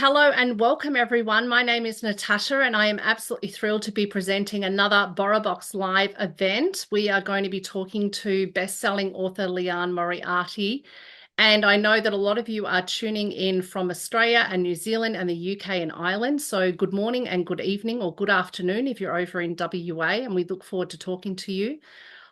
Hello and welcome everyone. My name is Natasha and I am absolutely thrilled to be presenting another BorrowBox live event. We are going to be talking to best-selling author Liane Moriarty. And I know that a lot of you are tuning in from Australia and New Zealand and the UK and Ireland. So good morning and good evening or good afternoon if you're over in WA, and we look forward to talking to you.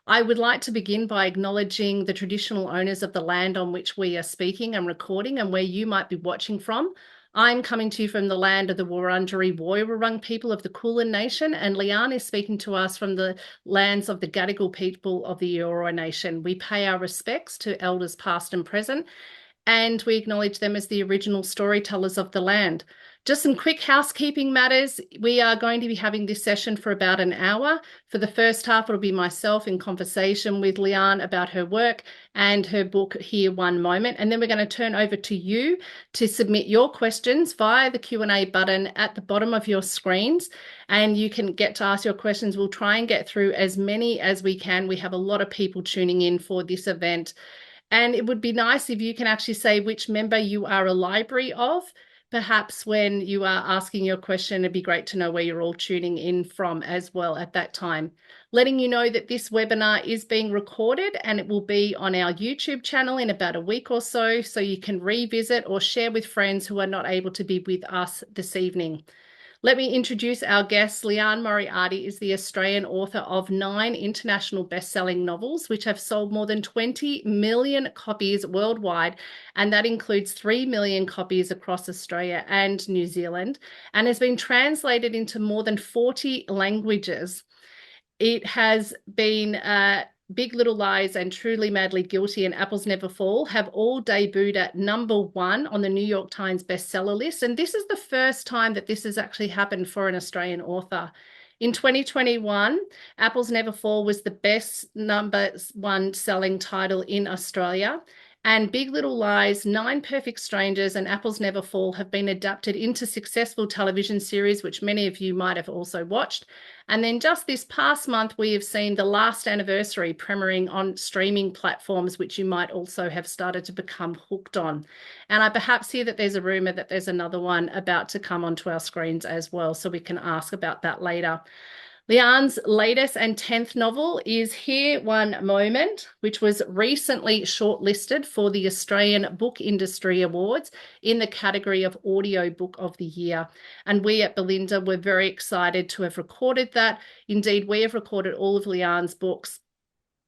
I would like to begin by acknowledging the traditional owners of the land on which we are speaking and recording and where you might be watching from. I'm coming to you from the land of the Wurundjeri Woiwurrung people of the Kulin Nation, and Liane is speaking to us from the lands of the Gadigal people of the Eora Nation. We pay our respects to elders past and present, and we acknowledge them as the original storytellers of the land. Just some quick housekeeping matters. We are going to be having this session for about an hour. For the first half, it'll be myself in conversation with Liane about her work and her book, Here One Moment. And then we're going to turn over to you to submit your questions via the Q&A button at the bottom of your screens. And you can get to ask your questions. We'll try and get through as many as we can. We have a lot of people tuning in for this event. And it would be nice if you can actually say which member you are a library of. Perhaps when you are asking your question, it'd be great to know where you're all tuning in from as well at that time. Letting you know that this webinar is being recorded and it will be on our YouTube channel in about a week or so you can revisit or share with friends who are not able to be with us this evening. Let me introduce our guest. Liane Moriarty is the Australian author of 9 international best-selling novels, which have sold more than 20 million copies worldwide, and that includes 3 million copies across Australia and New Zealand, and has been translated into more than 40 languages. It has been Big Little Lies and Truly Madly Guilty and Apples Never Fall have all debuted at #1 on the New York Times bestseller list. And this is the first time that this has actually happened for an Australian author. In 2021, Apples Never Fall was the best #1 selling title in Australia. And Big Little Lies, 9 Perfect Strangers, and Apples Never Fall have been adapted into successful television series, which many of you might have also watched. And then just this past month, we have seen The Last Anniversary premiering on streaming platforms, which you might also have started to become hooked on. And I perhaps hear that there's a rumor that there's another one about to come onto our screens as well, so we can ask about that later. Liane's latest and 10th novel is Here One Moment, which was recently shortlisted for the Australian Book Industry Awards in the category of Audio Book of the Year. And we at Belinda were very excited to have recorded that. Indeed, we have recorded all of Liane's books,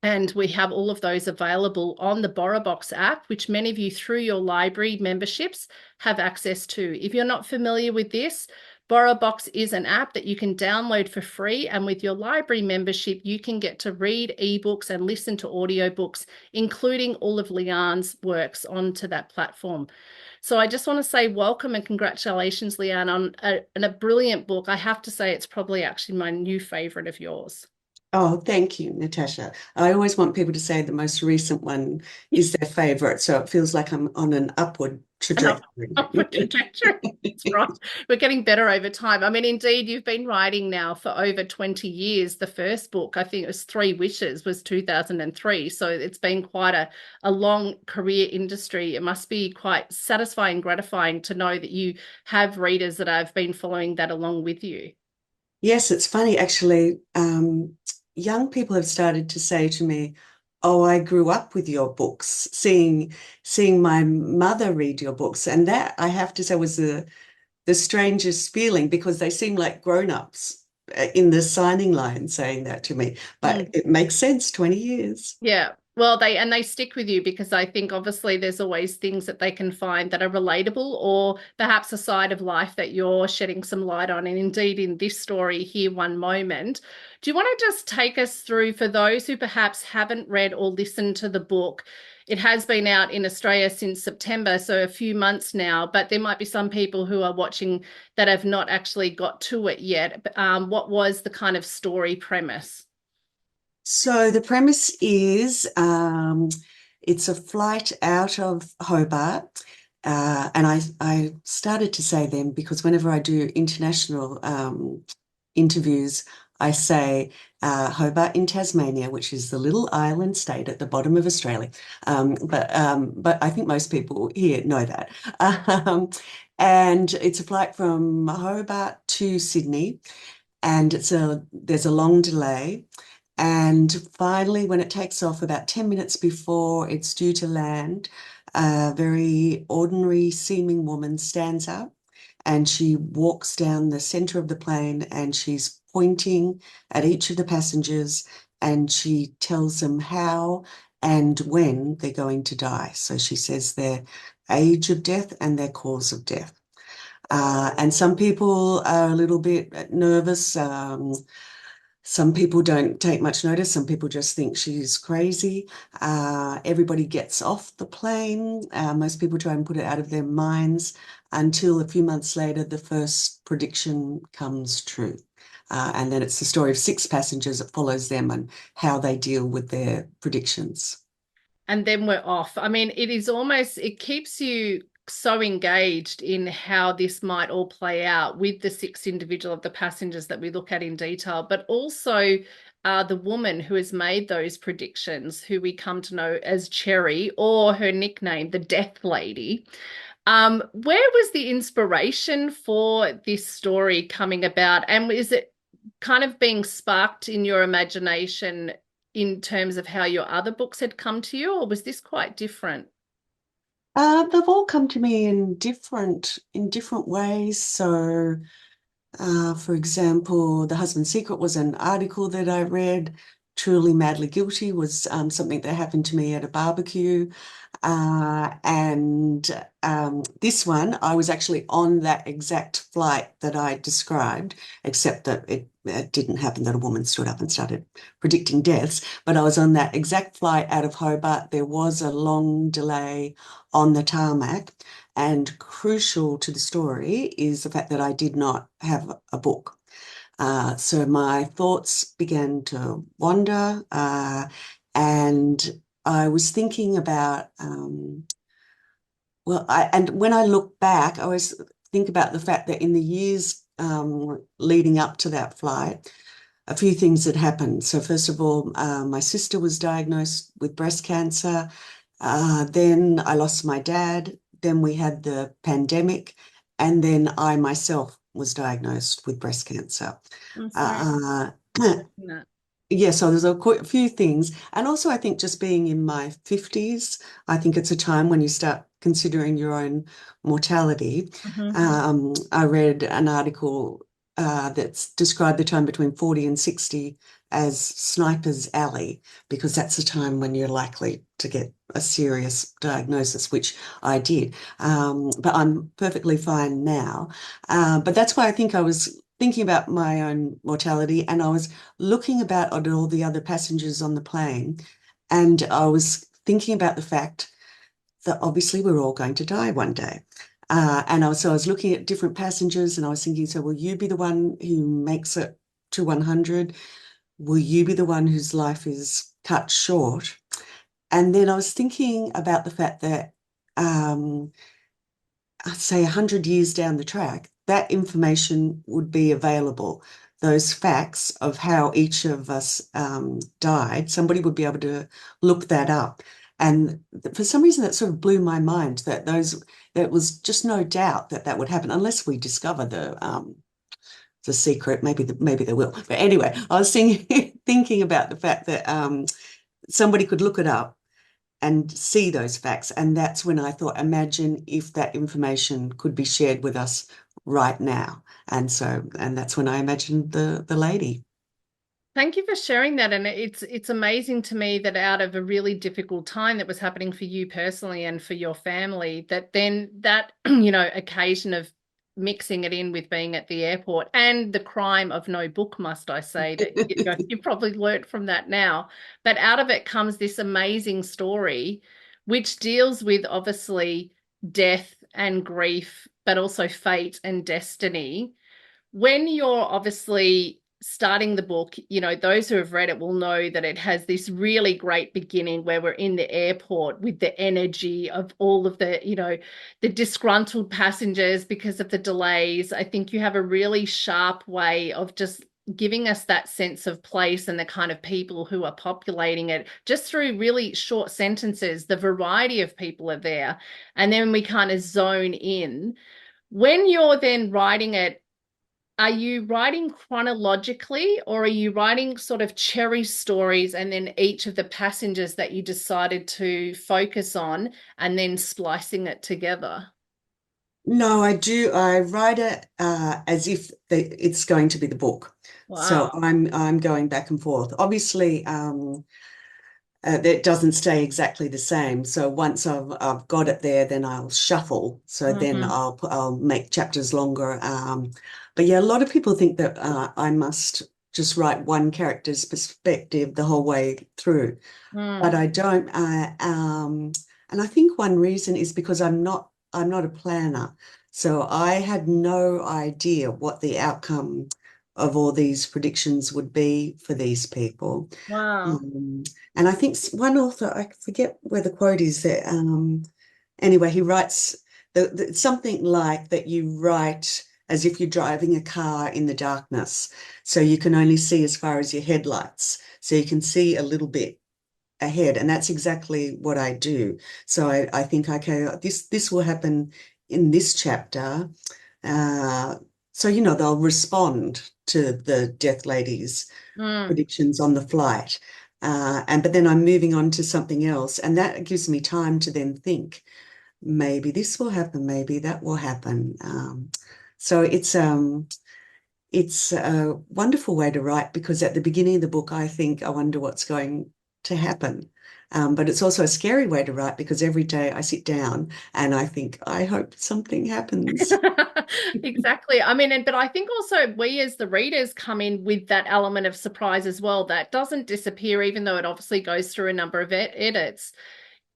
and we have all of those available on the BorrowBox app, which many of you through your library memberships have access to. If you're not familiar with this, BorrowBox is an app that you can download for free, and with your library membership, you can get to read ebooks and listen to audiobooks, including all of Liane's works onto that platform. So I just want to say welcome and congratulations, Liane, on a brilliant book. I have to say it's probably actually my new favourite of yours. Oh, thank you, Natasha. I always want people to say the most recent one is their favorite, so it feels like I'm on an upward trajectory. Upward trajectory. That's right. We're getting better over time. I mean, indeed, you've been writing now for over 20 years. The first book, I think it was 3 Wishes, was 2003. So it's been quite a long career industry. It must be quite satisfying, gratifying to know that you have readers that have been following that along with you. Yes, it's funny, actually. Young people have started to say to me, "Oh, I grew up with your books, seeing my mother read your books," and that I have to say was the strangest feeling, because they seem like grown-ups in the signing line saying that to me. But it makes sense. 20 years. Yeah. Well, they stick with you because I think obviously there's always things that they can find that are relatable, or perhaps a side of life that you're shedding some light on. And indeed, in this story, Here One Moment, do you want to just take us through, for those who perhaps haven't read or listened to the book? It has been out in Australia since September, so a few months now, but there might be some people who are watching that have not actually got to it yet. What was the kind of story premise? So the premise is it's a flight out of Hobart. And I started to say them because whenever I do international interviews, I say Hobart in Tasmania, which is the little island state at the bottom of Australia. But I think most people here know that. Um, and it's a flight from Hobart to Sydney, and there's a long delay. And finally, when it takes off, about 10 minutes before it's due to land, a very ordinary seeming woman stands up and she walks down the center of the plane and she's pointing at each of the passengers and she tells them how and when they're going to die. So she says their age of death and their cause of death. And some people are a little bit nervous. Some people don't take much notice. Some people just think she's crazy. Everybody gets off the plane. Most people try and put it out of their minds until a few months later, the first prediction comes true. And then it's the story of six passengers that follows them and how they deal with their predictions. And then we're off. I mean, it is almost, it keeps you so engaged in how this might all play out with the six individual of the passengers that we look at in detail, but also the woman who has made those predictions, who we come to know as Cherry, or her nickname, the Death Lady. Where was the inspiration for this story coming about? And is it kind of being sparked in your imagination in terms of how your other books had come to you, or was this quite different? They've all come to me in different ways. So, for example, The Husband's Secret was an article that I read. Truly Madly Guilty was something that happened to me at a barbecue. And this one, I was actually on that exact flight that I described, except that it didn't happen that a woman stood up and started predicting deaths. But I was on that exact flight out of Hobart. There was a long delay on the tarmac. And crucial to the story is the fact that I did not have a book. So my thoughts began to wander, and I was thinking about, and when I look back, I always think about the fact that in the years leading up to that flight, a few things had happened. So first of all, my sister was diagnosed with breast cancer. Then I lost my dad. Then we had the pandemic. And then I myself was diagnosed with breast cancer. I'm sorry. Uh, No. yeah, so there's quite a few things. And also, I think just being in my 50s, I think it's a time when you start considering your own mortality. Mhm. I read an article that's described the time between 40 and 60 as Sniper's Alley, because that's the time when you're likely to get a serious diagnosis, which I did. But I'm perfectly fine now. But that's why I think I was thinking about my own mortality, and I was looking about at all the other passengers on the plane, and I was thinking about the fact that obviously we're all going to die one day. So I was looking at different passengers and I was thinking, so will you be the one who makes it to 100? Will you be the one whose life is cut short? And then I was thinking about the fact that, I'd say 100 years down the track, that information would be available. Those facts of how each of us died, somebody would be able to look that up. And for some reason, that sort of blew my mind that there was just no doubt that that would happen unless we discover the secret. Maybe they will. But anyway, I was thinking about the fact that somebody could look it up and see those facts. And that's when I thought, imagine if that information could be shared with us right now. And that's when I imagined the lady. Thank you for sharing that. And it's amazing to me that out of a really difficult time that was happening for you personally and for your family, that then that, occasion of mixing it in with being at the airport and the crime of no book, must I say, that you probably learnt from that now. But out of it comes this amazing story, which deals with obviously death and grief, but also fate and destiny. When you're obviously starting the book, those who have read it will know that it has this really great beginning where we're in the airport with the energy of all of the disgruntled passengers because of the delays. I think you have a really sharp way of just giving us that sense of place and the kind of people who are populating it just through really short sentences. The variety of people are there. And then we kind of zone in. When you're then writing it, are you writing chronologically, or are you writing sort of cherry stories and then each of the passengers that you decided to focus on and then splicing it together? No, I do. I write it as if it's going to be the book. So Wow. I'm going back and forth. Obviously, that doesn't stay exactly the same. So once I've got it there, then I'll shuffle. So then Mm, I'll make chapters longer. But yeah, a lot of people think that I must just write one character's perspective the whole way through, but mm, I don't. And I think one reason is because I'm not a planner. So I had no idea what the outcome of all these predictions would be for these people. wow. Um, and I think one author, I forget where the quote is there. Anyway, he writes something like that you write as if you're driving a car in the darkness. So you can only see as far as your headlights. So you can see a little bit ahead. And that's exactly what I do. So I think, okay, this will happen in this chapter. Uh, so, they'll respond to the Death Lady's Mm. predictions on the flight. But then I'm moving on to something else. And that gives me time to then think, maybe this will happen, maybe that will happen. So it's a wonderful way to write because at the beginning of the book, I think, I wonder what's going to happen. But it's also a scary way to write because every day I sit down and I think, I hope something happens. Exactly. I mean, but I think also we as the readers come in with that element of surprise as well. That doesn't disappear, even though it obviously goes through a number of edits.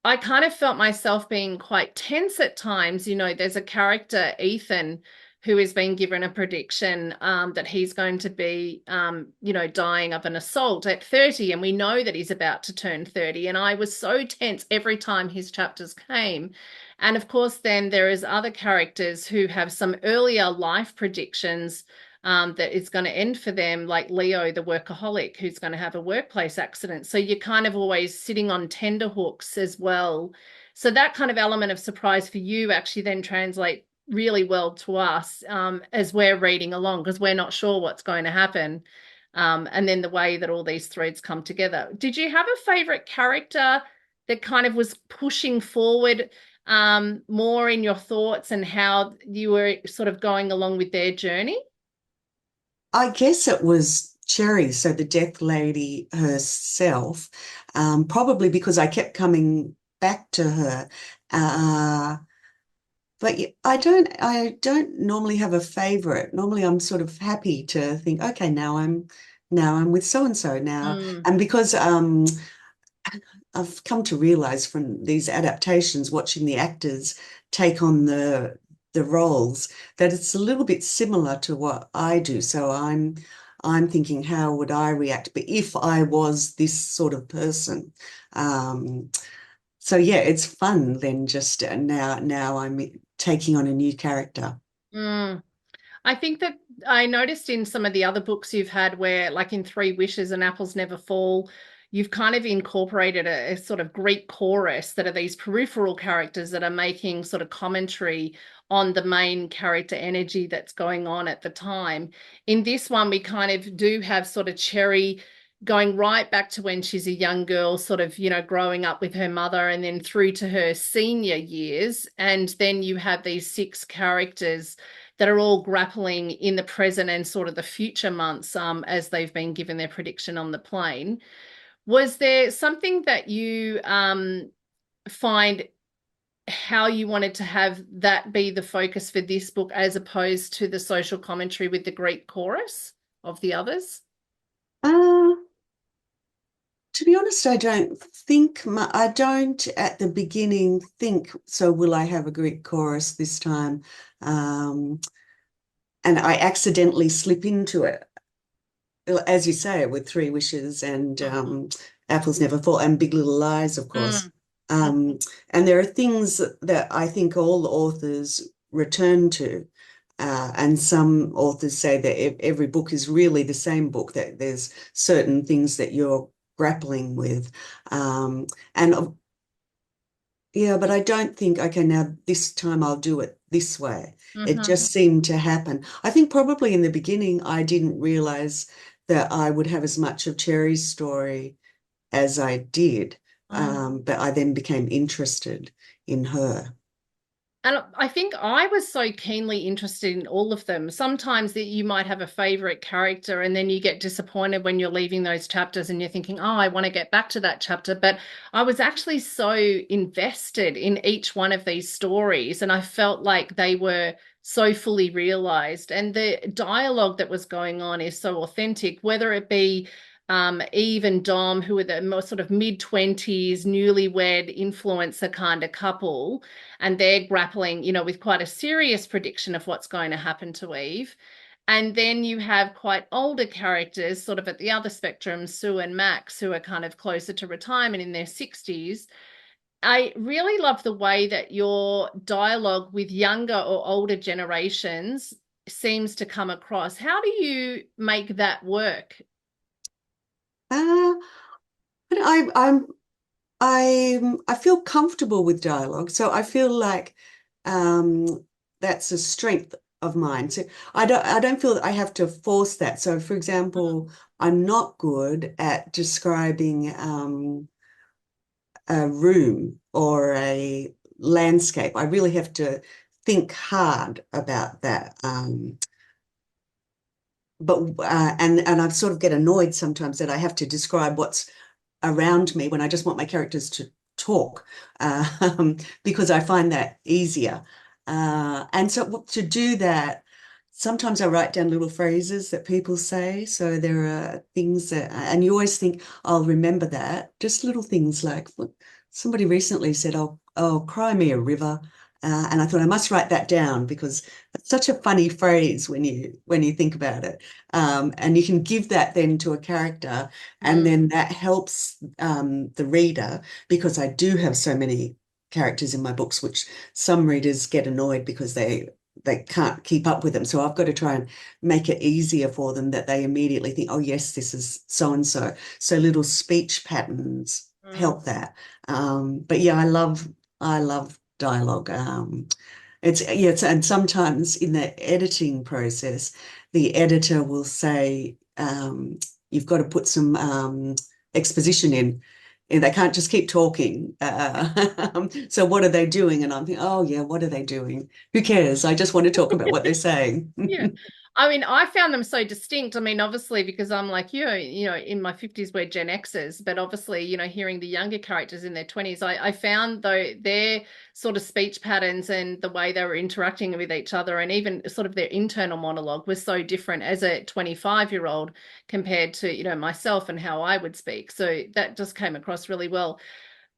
I kind of felt myself being quite tense at times. There's a character, Ethan, who has been given a prediction that he's going to be, dying of an assault at 30. And we know that he's about to turn 30. And I was so tense every time his chapters came. And of course, then there is other characters who have some earlier life predictions that is going to end for them, like Leo, the workaholic, who's going to have a workplace accident. So you're kind of always sitting on tender hooks as well. So that kind of element of surprise for you actually then translate really well to us as we're reading along because we're not sure what's going to happen. And then the way that all these threads come together. Did you have a favorite character that kind of was pushing forward more in your thoughts and how you were sort of going along with their journey? I guess it was Cherry, so the Death Lady herself, probably because I kept coming back to her. Uh, But I don't normally have a favorite. Normally I'm sort of happy to think, okay, now I'm with so and so now. Mm, And because I've come to realize from these adaptations, watching the actors take on the roles, that it's a little bit similar to what I do. So I'm thinking, how would I react? But if I was this sort of person, um, so yeah, it's fun then just now I'm taking on a new character. mm. I think that I noticed in some of the other books you've had where, like in Three Wishes and Apples Never Fall, you've kind of incorporated a sort of Greek chorus that are these peripheral characters that are making sort of commentary on the main character energy that's going on at the time. In this one, we kind of do have sort of Cherry going right back to when she's a young girl, sort of, growing up with her mother and then through to her senior years. And then you have these six characters that are all grappling in the present and sort of the future months as they've been given their prediction on the plane. Was there something that you find how you wanted to have that be the focus for this book as opposed to the social commentary with the Greek chorus of the others? Uh, to be honest, I don't at the beginning think, so will I have a Greek chorus this time? Um, and I accidentally slip into it, as you say, with Three Wishes and Apples Never Fall and Big Little Lies, of course. Mm. Um, and there are things that I think all authors return to. And some authors say that every book is really the same book, that there's certain things that you're grappling with. And yeah, but I don't think, okay, now this time I'll do it this way. It Mm-hmm. just seemed to happen. I think probably in the beginning, I didn't realize that I would have as much of Cherry's story as I did. But I then became interested in her. And I think I was so keenly interested in all of them. Sometimes that you might have a favorite character and then you get disappointed when you're leaving those chapters and you're thinking, oh, I want to get back to that chapter. But I was actually so invested in each one of these stories and I felt like they were so fully realized. And the dialogue that was going on is so authentic, whether it be Eve and Dom, who are the most sort of mid-20s, newlywed influencer kind of couple, and they're grappling, with quite a serious prediction of what's going to happen to Eve. And then you have quite older characters, sort of at the other spectrum, Sue and Max, who are kind of closer to retirement in their 60s. I really love the way that your dialogue with younger or older generations seems to come across. How do you make that work? Uh, but I feel comfortable with dialogue, so I feel like that's a strength of mine. So I don't feel that I have to force that. So, for example, I'm not good at describing a room or a landscape. I really have to think hard about that. And I sort of get annoyed sometimes that I have to describe what's around me when I just want my characters to talk, because I find that easier. And so to do that, sometimes I write down little phrases that people say. So there are things that, and you always think, I'll remember that. Just little things like somebody recently said, oh, cry me a river. And I thought I must write that down because it's such a funny phrase when you think about it. And you can give that then to a character, and Mm, then that helps the reader, because I do have so many characters in my books, which some readers get annoyed because they can't keep up with them. So I've got to try and make it easier for them, that they immediately think, oh yes, this is so and so. So little speech patterns mm, help that. But yeah, I love dialogue. And sometimes in the editing process, the editor will say, you've got to put some exposition in. And they can't just keep talking. So what are they doing? And I'm thinking, oh yeah, what are they doing? Who cares? I just want to talk about what they're saying. yeah. I mean, I found them so distinct. I mean, obviously, because I'm like, in my 50s, we're Gen Xers, but obviously, hearing the younger characters in their 20s, I found though their sort of speech patterns and the way they were interacting with each other and even sort of their internal monologue was so different as a 25-year-old compared to, myself and how I would speak. So that just came across really well.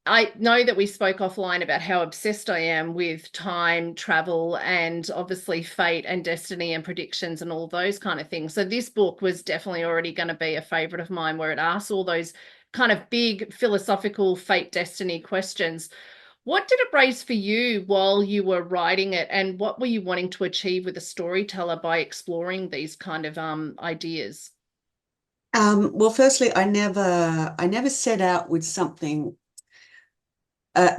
I know that we spoke offline about how obsessed I am with time travel and obviously fate and destiny and predictions and all those kind of things. So this book was definitely already going to be a favorite of mine, where it asks all those kind of big philosophical fate destiny questions. What did it raise for you while you were writing it, and what were you wanting to achieve with a storyteller by exploring these kind of ideas? Well, firstly, I never set out with something,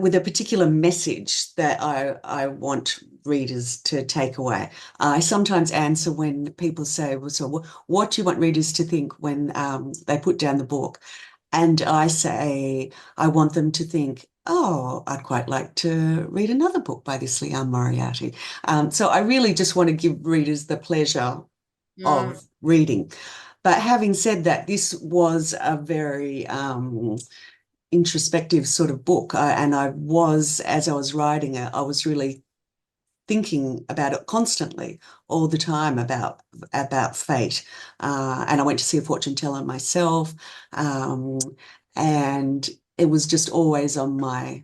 with a particular message that I want readers to take away. I sometimes answer when people say, well, so what do you want readers to think when they put down the book? And I say, I want them to think, oh, I'd quite like to read another book by this Liane Moriarty. So I really just want to give readers the pleasure Mm, of reading. But having said that, this was a very introspective sort of book. And as I was writing it, I was really thinking about it constantly, all the time, about fate. And I went to see a fortune teller myself, um, and it was just always on my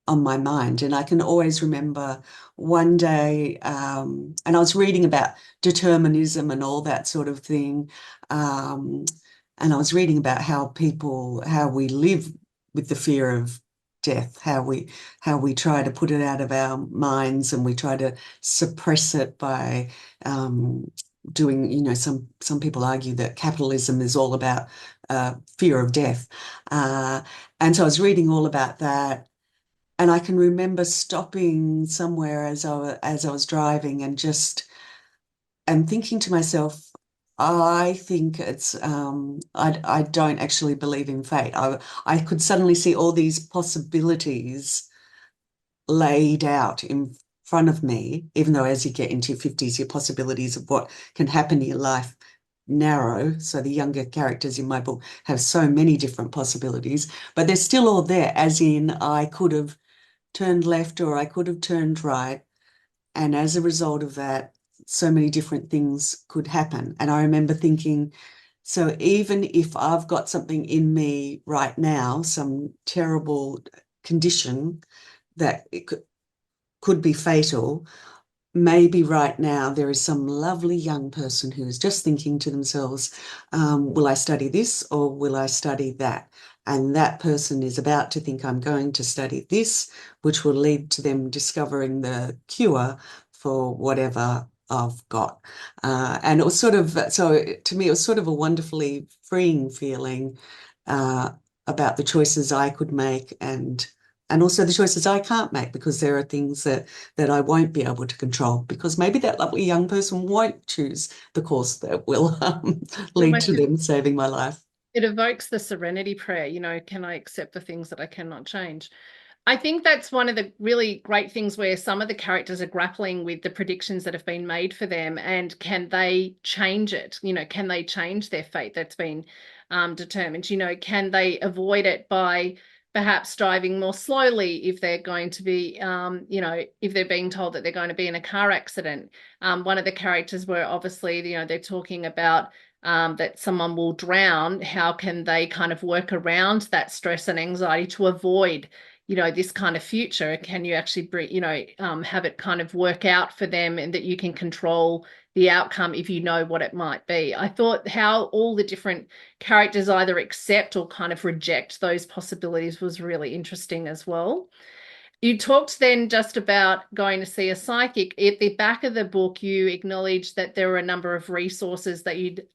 mind. And I can always remember one day, and I was reading about determinism and all that sort of thing. Um, and I was reading about how we live with the fear of death, how we try to put it out of our minds and we try to suppress it by doing, some people argue that capitalism is all about fear of death. Uh, and so I was reading all about that. And I can remember stopping somewhere as I was driving and thinking to myself, I think I don't actually believe in fate. I could suddenly see all these possibilities laid out in front of me, even though as you get into your 50s, your possibilities of what can happen in your life narrow. So the younger characters in my book have so many different possibilities, but they're still all there, as in I could have turned left or I could have turned right. And as a result of that, so many different things could happen. And I remember thinking, so even if I've got something in me right now, some terrible condition that it could be fatal, maybe right now there is some lovely young person who is just thinking to themselves, will I study this or will I study that? And that person is about to think, I'm going to study this, which will lead to them discovering the cure for whatever I've got. And it was sort of, so to me, it was sort of a wonderfully freeing feeling uh, about the choices I could make and also the choices I can't make because there are things that I won't be able to control because maybe that lovely young person won't choose the course that will lead Almost to them saving my life. it evokes the serenity prayer, can I accept the things that I cannot change? I think that's one of the really great things where some of the characters are grappling with the predictions that have been made for them and can they change it? Can they change their fate that's been determined? Can they avoid it by perhaps driving more slowly if they're going to be, if they're being told that they're going to be in a car accident? One of the characters were obviously, they're talking about that someone will drown. How can they kind of work around that stress and anxiety to avoid this kind of future? Can you actually bring, have it kind of work out for them and that you can control the outcome if you know what it might be? I thought how all the different characters either accept or kind of reject those possibilities was really interesting as well. You talked then just about going to see a psychic. At the back of the book, you acknowledged that there were a number of resources that you'd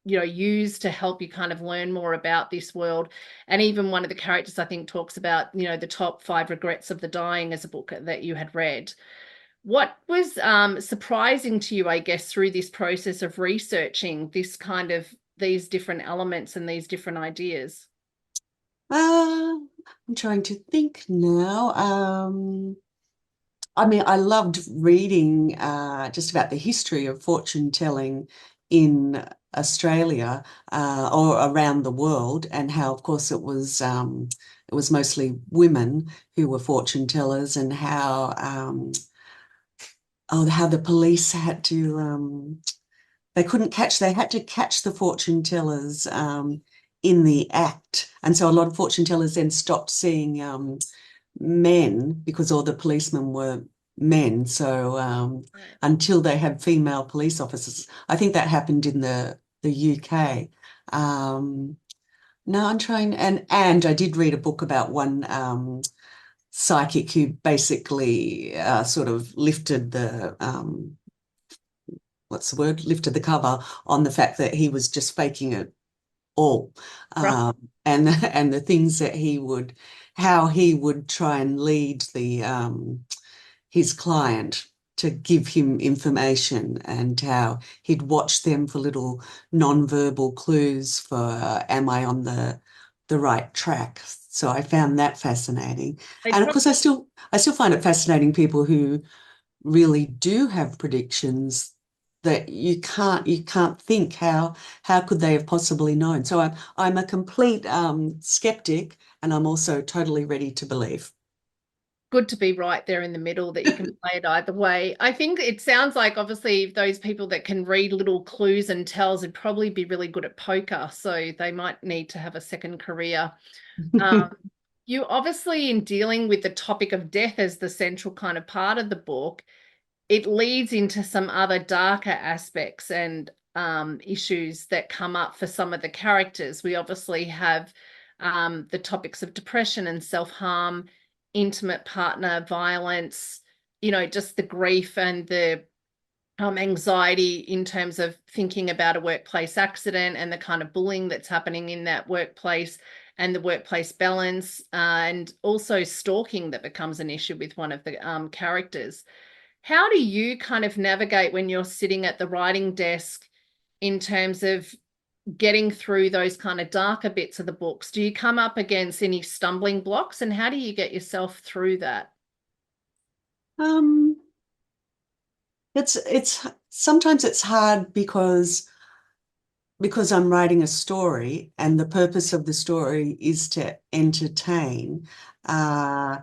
use to help you kind of learn more about this world. And even one of the characters, I think, talks about, the top 5 regrets of the dying as a book that you had read. What was surprising to you, I guess, through this process of researching this kind of these different elements and these different ideas? I'm trying to think now. I mean, I loved reading just about the history of fortune telling in Australia or around the world, and how, of course, it was mostly women who were fortune tellers, and how the police had to they had to catch the fortune tellers in the act, and so a lot of fortune tellers then stopped seeing men because all the policemen were men. So Right. until they had female police officers, I think that happened in the UK. Um, no, I'm trying, and I did read a book about one psychic who basically sort of lifted the what's the word? Lifted the cover on the fact that he was just faking it all, Right. and the things that how he would try and lead his client to give him information, and how he'd watch them for little non-verbal clues for am I on the right track. So I found that fascinating, They and of course probably I still find it fascinating people who really do have predictions that you can't think how could they have possibly known. So I'm a complete skeptic, and I'm also totally ready to believe. good to be right there in the middle that you can play it either way. I think it sounds like obviously those people that can read little clues and tells would probably be really good at poker, so they might need to have a second career. Um, you obviously, in dealing with the topic of death as the central kind of part of the book, it leads into some other darker aspects and issues that come up for some of the characters. We obviously have the topics of depression and self-harm, intimate partner violence, just the grief and the anxiety in terms of thinking about a workplace accident and the kind of bullying that's happening in that workplace and the workplace balance, and also stalking that becomes an issue with one of the characters. How do you kind of navigate when you're sitting at the writing desk in terms of getting through those kind of darker bits of the books? Do you come up against any stumbling blocks, and how do you get yourself through that? Um, it's sometimes it's hard because I'm writing a story and the purpose of the story is to entertain. And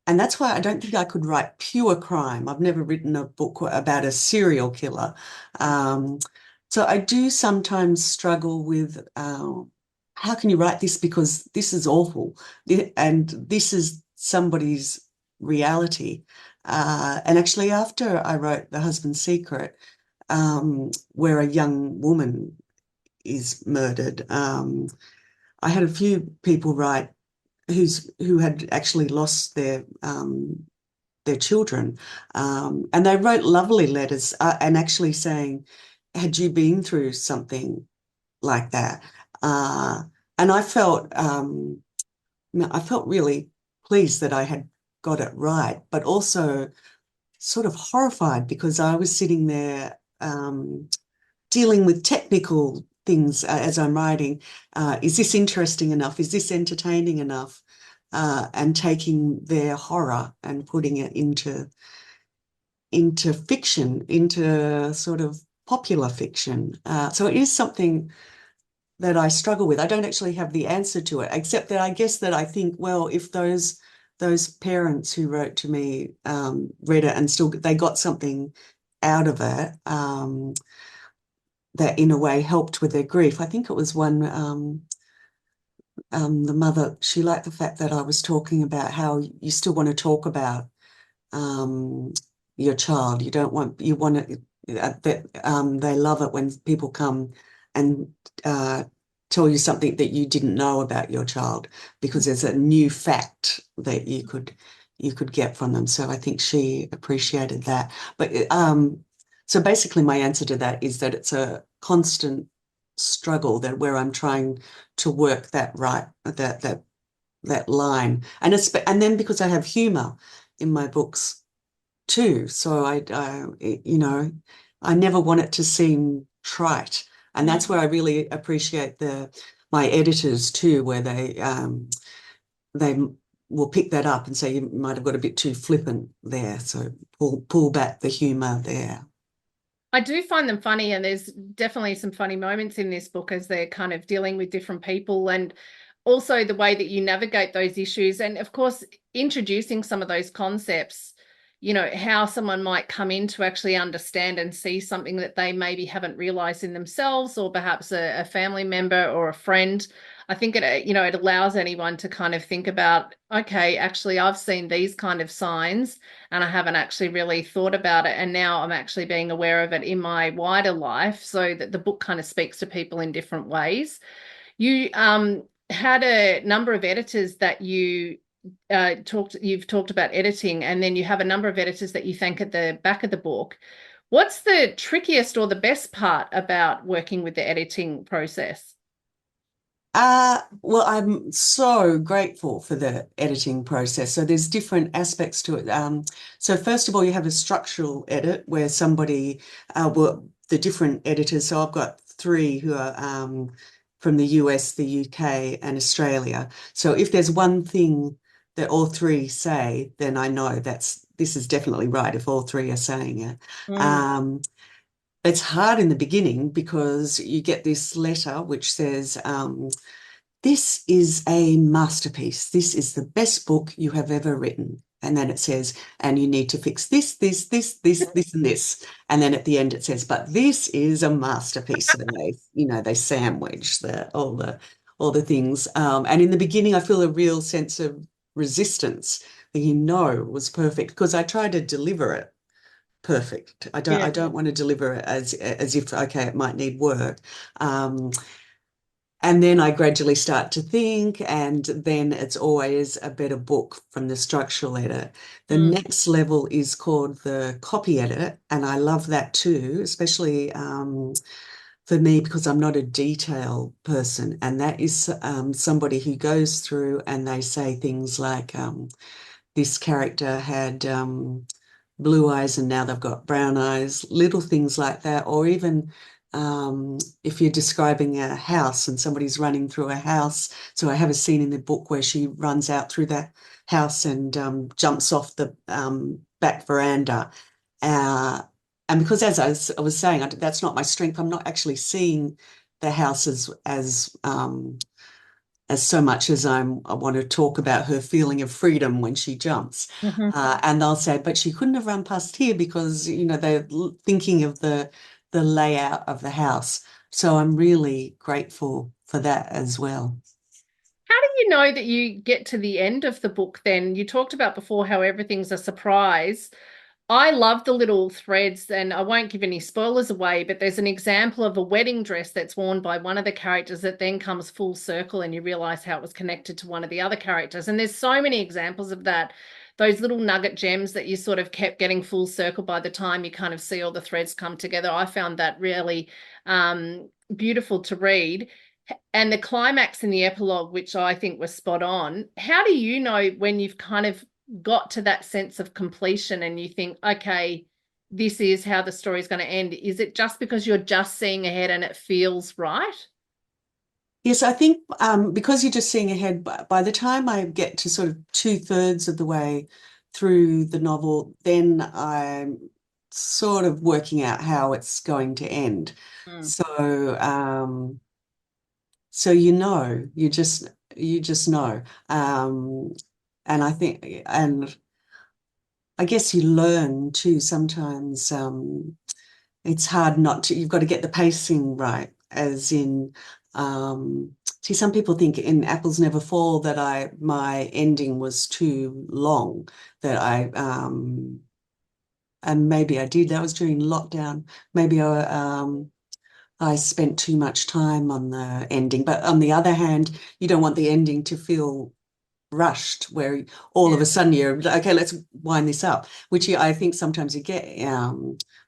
that's why I don't think I could write pure crime. I've never written a book about a serial killer. Um, so I do sometimes struggle with how can you write this because this is awful and this is somebody's reality. And actually, after I wrote The Husband's Secret, where a young woman is murdered, I had a few people write who had actually lost their children, and they wrote lovely letters and actually saying, "Had you been through something like that?" Uh, and I felt really pleased that I had got it right, but also sort of horrified because I was sitting there dealing with technical things as I'm writing. Is this interesting enough? Is this entertaining enough? And taking their horror and putting it into fiction, into sort of popular fiction. So it is something that I struggle with. I don't actually have the answer to it, except that I guess that I think, well, if those parents who wrote to me read it and still they got something out of it, that in a way helped with their grief. I think it was one the mother, she liked the fact that I was talking about how you still want to talk about um, your child. You want it, that they love it when people come and tell you something that you didn't know about your child because there's a new fact that you could get from them. So I think she appreciated that. But so basically my answer to that is that it's a constant struggle that where I'm trying to work that line. And then because I have humor in my books too, so I never want it to seem trite. And that's where I really appreciate my editors too, where they will pick that up and say you might have got a bit too flippant there. So pull back the humor there. I do find them funny, and there's definitely some funny moments in this book as they're kind of dealing with different people, and also the way that you navigate those issues. And of course, introducing some of those concepts, how someone might come in to actually understand and see something that they maybe haven't realized in themselves, or perhaps a family member or a friend. I think it allows anyone to kind of think about, okay, actually, I've seen these kind of signs and I haven't actually really thought about it. And now I'm actually being aware of it in my wider life, so that the book kind of speaks to people in different ways. You had a number of editors that you've talked about editing, and then you have a number of editors that you thank at the back of the book. What's the trickiest or the best part about working with the editing process? Well, I'm so grateful for the editing process. So there's different aspects to it. So first of all, you have a structural edit where the different editors. So I've got three who are from the US, the UK, and Australia. So if there's one thing that all three say, then I know this is definitely right if all three are saying it. Mm. It's hard in the beginning because you get this letter which says, this is a masterpiece. This is the best book you have ever written. And then it says, and you need to fix this, and this. And then at the end it says, but this is a masterpiece. And they sandwich all the things. And in the beginning, I feel a real sense of resistance, thinking, no, it was perfect, because I try to deliver it perfect. I Yeah. don't want to deliver it as if, okay, it might need work. And then I gradually start to think, and then it's always a better book from the structural edit. The Mm. next level is called the copy edit, and I love that too, especially for me because I'm not a detail person. And that is somebody who goes through and they say things like, this character had blue eyes and now they've got brown eyes, little things like that, or even if you're describing a house and somebody's running through a house. So I have a scene in the book where she runs out through the house and jumps off the back veranda. Uh, and because I was saying, that's not my strength. I'm not actually seeing the house as so much as I want to talk about her feeling of freedom when she jumps. Mhm. And they'll say, but she couldn't have run past here because, they're thinking of the layout of the house. So I'm really grateful for that as well. How do you know that you get to the end of the book then? You talked about before how everything's a surprise. I love the little threads, and I won't give any spoilers away, but there's an example of a wedding dress that's worn by one of the characters that then comes full circle, and you realize how it was connected to one of the other characters. And there's so many examples of that. Those little nugget gems that you sort of kept getting full circle by the time you kind of see all the threads come together. I found that really beautiful to read. And the climax in the epilogue, which I think was spot on. How do you know when you've kind of got to that sense of completion and you think, okay, this is how the story is going to end? Is it just because you're just seeing ahead and it feels right? Yes, I think because you're just seeing ahead, by the time I get to sort of two-thirds of the way through the novel, then I'm sort of working out how it's going to end. Mm. So, so you just know. And I think, and I guess you learn too sometimes. It's hard not to, you've got to get the pacing right, as in, see, some people think in Apples Never Fall that my ending was too long, that and maybe I did, that was during lockdown. Maybe I spent too much time on the ending. But on the other hand, you don't want the ending to feel rushed, where all of Yeah. a sudden you're okay, let's wind this up, which I think sometimes you get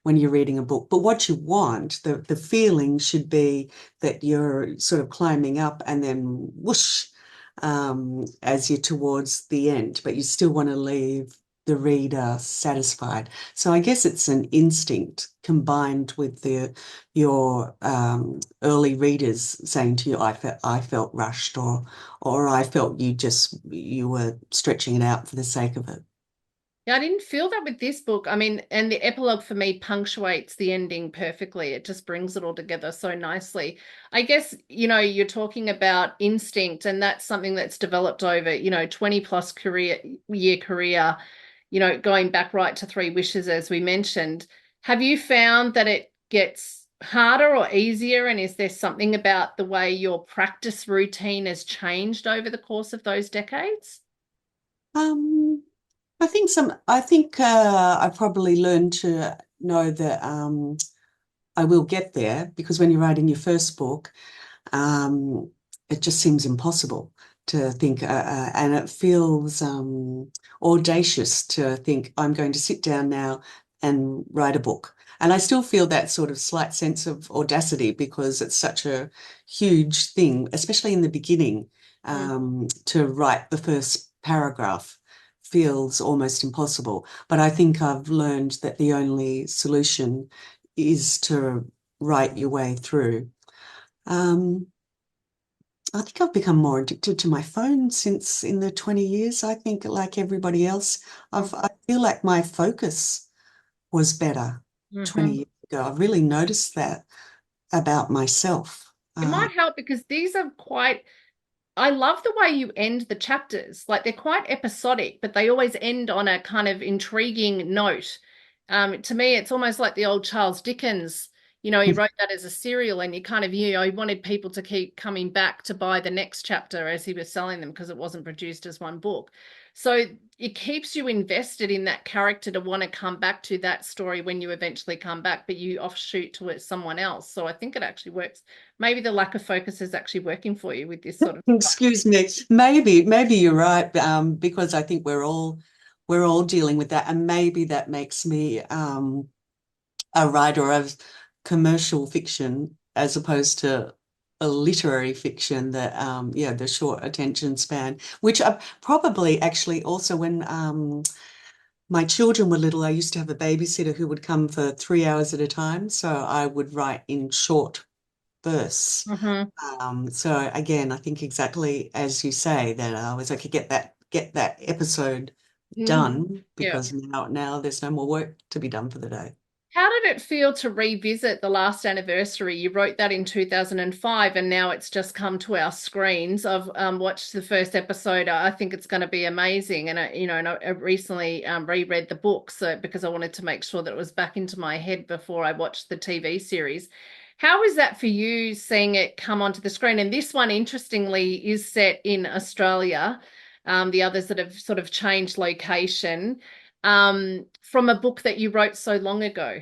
when you're reading a book. But what you want, the feeling should be that you're sort of climbing up and then whoosh as you're towards the end, but you still want to leave the reader satisfied. So I guess it's an instinct combined with your early readers saying to you, I felt rushed, or I felt you were stretching it out for the sake of it. Yeah, I didn't feel that with this book. I mean, and the epilogue for me punctuates the ending perfectly. It just brings it all together so nicely. I guess, you're talking about instinct, and that's something that's developed over, 20 plus career, going back right to Three Wishes, as we mentioned. Have you found that it gets harder or easier? And is there something about the way your practice routine has changed over the course of those decades? Um, I think I probably learned to know that I will get there, because when you're writing your first book, um, it just seems impossible to think, and it feels audacious to think, I'm going to sit down now and write a book. And I still feel that sort of slight sense of audacity because it's such a huge thing, especially in the beginning, Mm. to write the first paragraph feels almost impossible. But I think I've learned that the only solution is to write your way through. Um, I think I've become more addicted to my phone since in the 20 years. I think, like everybody else, I feel like my focus was better 20 Mm-hmm. years ago. I've really noticed that about myself. It might help because these are quite, I love the way you end the chapters. Like they're quite episodic, but they always end on a kind of intriguing note. To me, it's almost like the old Charles Dickens. He wrote that as a serial, and you kind of, he wanted people to keep coming back to buy the next chapter as he was selling them because it wasn't produced as one book. So it keeps you invested in that character to want to come back to that story when you eventually come back, but you offshoot to it someone else. So I think it actually works. Maybe the lack of focus is actually working for you with this sort of stuff. Excuse me. Maybe you're right, because I think we're all dealing with that, and maybe that makes me a writer of commercial fiction as opposed to a literary fiction that yeah, the short attention span, which I probably actually also when my children were little, I used to have a babysitter who would come for 3 hours at a time. So I would write in short verse. Mm-hmm. So again, I think exactly as you say that I was like, get that episode Mm. done Yeah. because now there's no more work to be done for the day. How did it feel to revisit The Last Anniversary? You wrote that in 2005, and now it's just come to our screens. I've watched the first episode. I think it's going to be amazing. And I recently reread the book because I wanted to make sure that it was back into my head before I watched the TV series. How is that for you, seeing it come onto the screen? And this one, interestingly, is set in Australia. The others that have sort of changed location from a book that you wrote so long ago.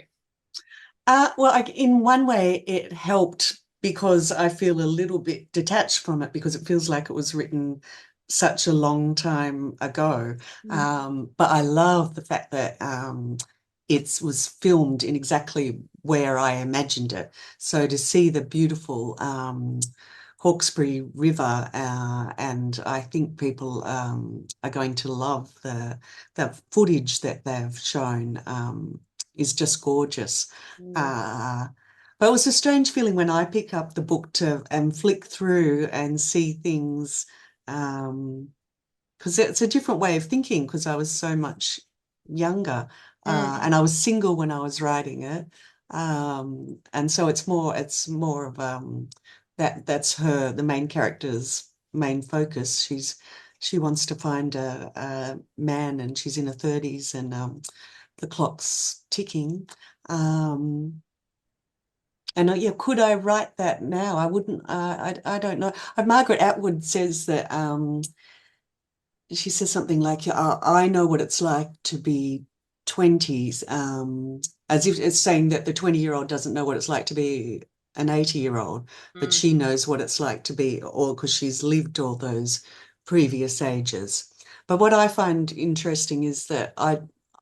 Well, in one way, it helped because I feel a little bit detached from it because it feels like it was written such a long time ago. Mm. But I love the fact that it was filmed in exactly where I imagined it. So to see the beautiful Hawkesbury River, and I think people are going to love the footage that they've shown. Is just gorgeous. Mm. Uh, but it was a strange feeling when I pick up the book to and flick through and see things, because it's a different way of thinking because I was so much younger, Mm. and I was single when I was writing it, and so it's more of that's the main character's main focus. She wants to find a man and she's in her 30s and the clock's ticking. Um, and yeah, could I write that now? I wouldn't. I don't know. Margaret Atwood says that. She says something like, I know what it's like to be 20s, as if it's saying that the 20-year-old doesn't know what it's like to be an 80-year-old, but Mm. she knows what it's like to be, or because she's lived all those previous ages. But what I find interesting is that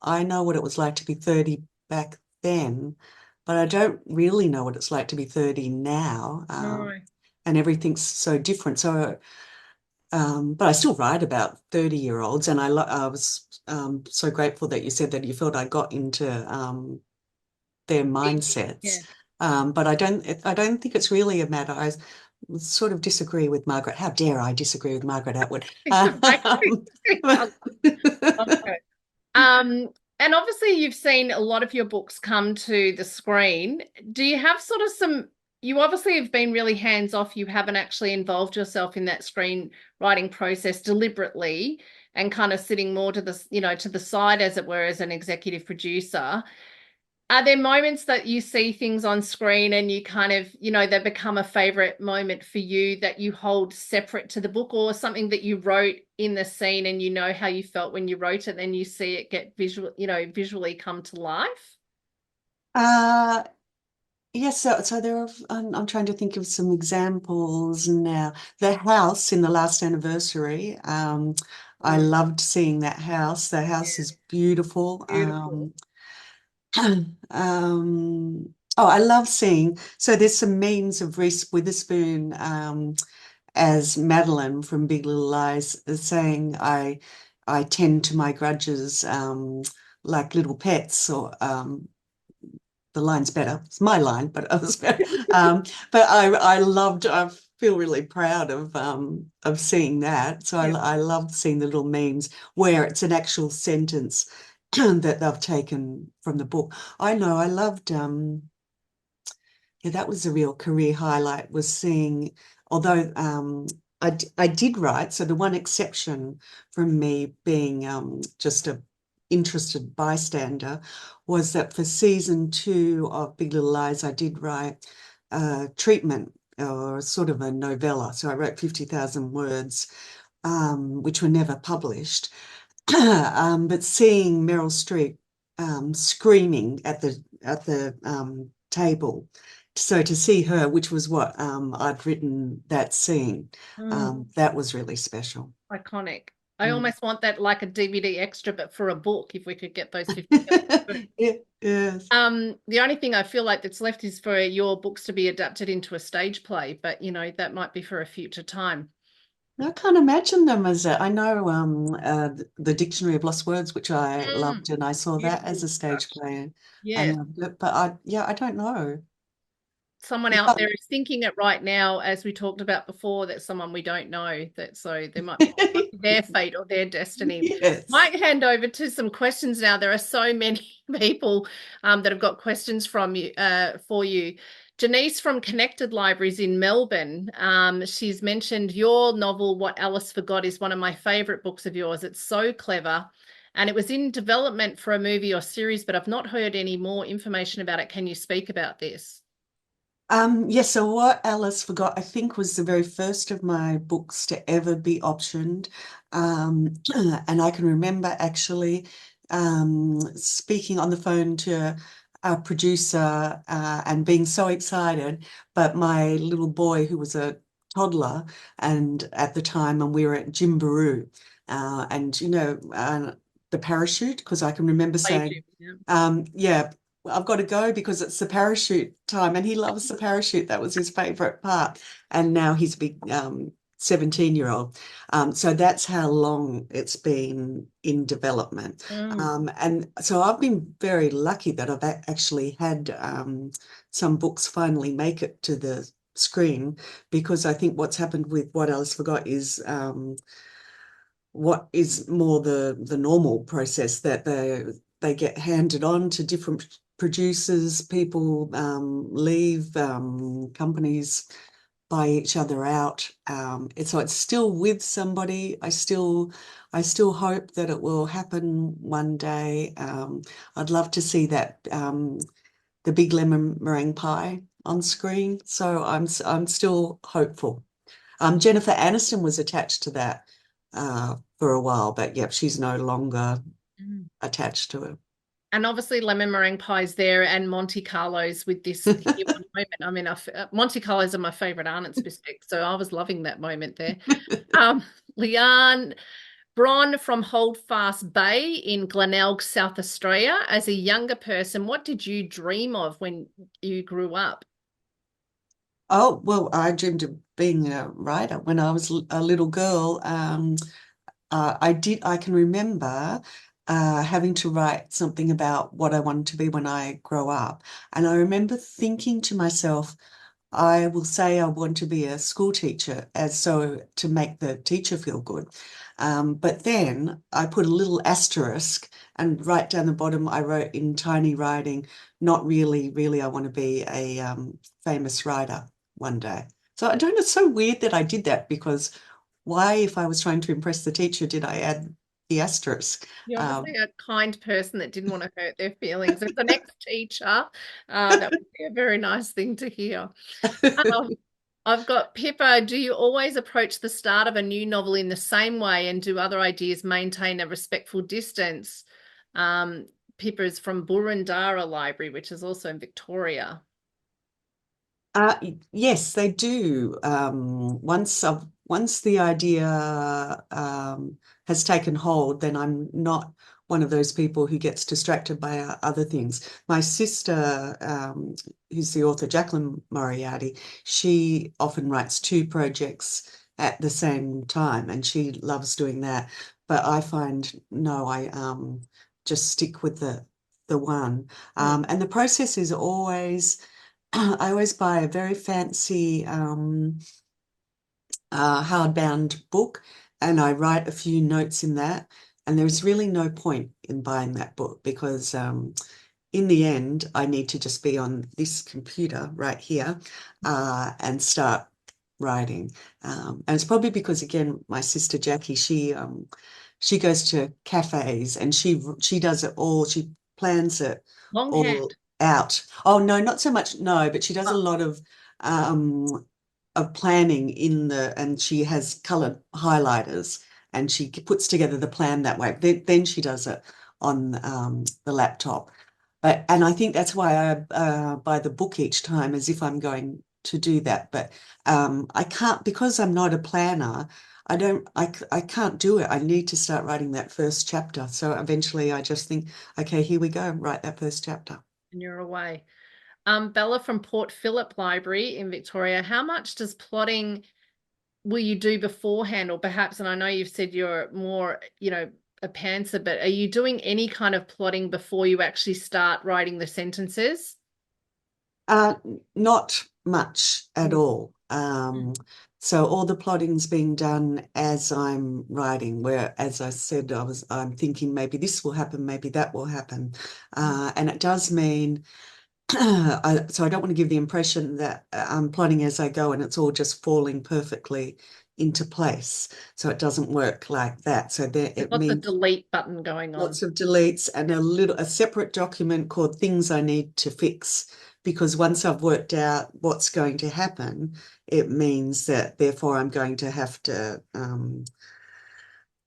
I know what it was like to be 30 back then, but I don't really know what it's like to be 30 now. No. And everything's so different. So but I still write about 30-year-olds, and I was so grateful that you said that you felt I got into their Yeah. mindsets. But I don't think it's really a matter. I sort of disagree with Margaret. How dare I disagree with Margaret Atwood? Okay. Um, and obviously you've seen a lot of your books come to the screen. Do you have sort of you obviously have been really hands off. You haven't actually involved yourself in that screenwriting process deliberately and kind of sitting more to to the side, as it were, as an executive producer. Are there moments that you see things on screen and you kind of, they become a favorite moment for you that you hold separate to the book, or something that you wrote in the scene and you know how you felt when you wrote it and you see it get visually come to life? uh, yes, so there are. I'm trying to think of some examples now. The house in The Last Anniversary. I Mm, loved seeing that house. The house yeah, is beautiful. beautiful. Oh, I love seeing. So there's some memes of Reese Witherspoon as Madeline from Big Little Lies saying, I tend to my grudges like little pets, or the line's better. It's my line, but it was better. But I feel really proud of seeing that. So Yeah. I loved seeing the little memes where it's an actual sentence that they've taken from the book. I know I loved yeah, that was a real career highlight was seeing, although I did write, so the one exception from me being just a interested bystander was that for season 2 of Big Little Lies, I did write treatment or sort of a novella. So I wrote 50,000 words, which were never published. But seeing Meryl Streep screaming at the table, so to see her, which was what I'd written that scene, Mm, that was really special. iconic. I Mm. almost want that like a DVD extra, but for a book, if we could get those 50. Yeah, yes. The only thing I feel like that's left is for your books to be adapted into a stage play, but that might be for a future time. I can't imagine them as I know the Dictionary of Lost Words, which I Mm, loved, and I saw that as beautiful a stage production. play and Yes. loved it. But I don't know. Someone out there is thinking it right now, as we talked about before, that's someone we don't know. That so there might be their fate or their destiny. Yes. Might hand over to some questions now. There are so many people that have got questions from you for you. Janice from Connected Libraries in Melbourne. She's mentioned your novel, What Alice Forgot, is one of my favorite books of yours. It's so clever. And it was in development for a movie or series, but I've not heard any more information about it. Can you speak about this? Yes, so what Alice Forgot, I think, was the very first of my books to ever be optioned. And I can remember actually speaking on the phone to a producer and being so excited. But my little boy, who was a toddler, and at the time, and we were at Jimbaroo, and the parachute, because I can remember Oh, you saying, do, yeah. yeah, I've got to go because it's the parachute time, and he loves the parachute. That was his favorite part. And now he's a big 17-year-old. So that's how long it's been in development. Mm, And so I've been very lucky that I've actually had some books finally make it to the screen, because I think what's happened with What Alice Forgot is what is more the normal process, that they get handed on to different producers, people leave, companies buy each other out. It's still with somebody. I still hope that it will happen one day. I'd love to see that the big lemon meringue pie on screen. So I'm still hopeful. Jennifer Aniston was attached to that for a while, but yep, she's no longer mm. attached to it. And obviously, lemon meringue pie's there, and Monte Carlos with this here one moment. I mean, Monte Carlos are my favorite Arnott's biscuit, so I was loving that moment there. Um, Liane Bron from Holdfast Bay in Glenelg, South Australia. As a younger person, what did you dream of when you grew up? Oh, well, I dreamed of being a writer when I was a little girl. I can remember having to write something about what I wanted to be when I grow up. And I remember thinking to myself, I will say I want to be a school teacher, as so to make the teacher feel good. But then I put a little asterisk, and right down the bottom I wrote in tiny writing, not really, really, I want to be a famous writer one day. So I don't know, it's so weird that I did that, because why, if I was trying to impress the teacher, did I add the asterisk? You're Um, obviously a kind person that didn't want to hurt their feelings. As an ex-teacher, that would be a very nice thing to hear. Um, I've got Pippa. Do you always approach the start of a new novel in the same way, and do other ideas maintain a respectful distance? Um, Pippa is from Burundara Library, which is also in Victoria. yes, they do. Once the idea has taken hold, then I'm not one of those people who gets distracted by other things. My sister, who's the author, Jacqueline Moriarty, she often writes two projects at the same time, and she loves doing that. But I find no, I just stick with the one. Mm. And the process is always I always buy a very fancy hardbound book, and I write a few notes in that. And there's really no point in buying that book, because in the end, I need to just be on this computer right here and start writing. And it's probably because, again, my sister Jackie, she goes to cafes, and she does it all. She plans it Longhand. all out. Oh no, not so much. No, but she does a Oh, lot of planning and she has colored highlighters, and she puts together the plan that way. Then she does it on the laptop. And I think that's why I buy the book each time, as if I'm going to do that. But I can't, because I'm not a planner. I can't do it. I need to start writing that first chapter. So eventually I just think, okay, here we go, write that first chapter. And you're away. Bella from Port Phillip Library in Victoria, how much does plotting will you do beforehand, or perhaps, and I know you've said you're more, a pantser, but are you doing any kind of plotting before you actually start writing the sentences? Uh, Not much at Mm. all. So all the plotting's being done as I'm writing, where, as I said, I'm thinking maybe this will happen, maybe that will happen. And it does mean, so I don't want to give the impression that I'm plotting as I go and it's all just falling perfectly into place. So it doesn't work like that. So there, There's it lots of means delete button going on. lots of deletes and a separate document called things I need to fix. Because once I've worked out what's going to happen, it means that therefore I'm going to have to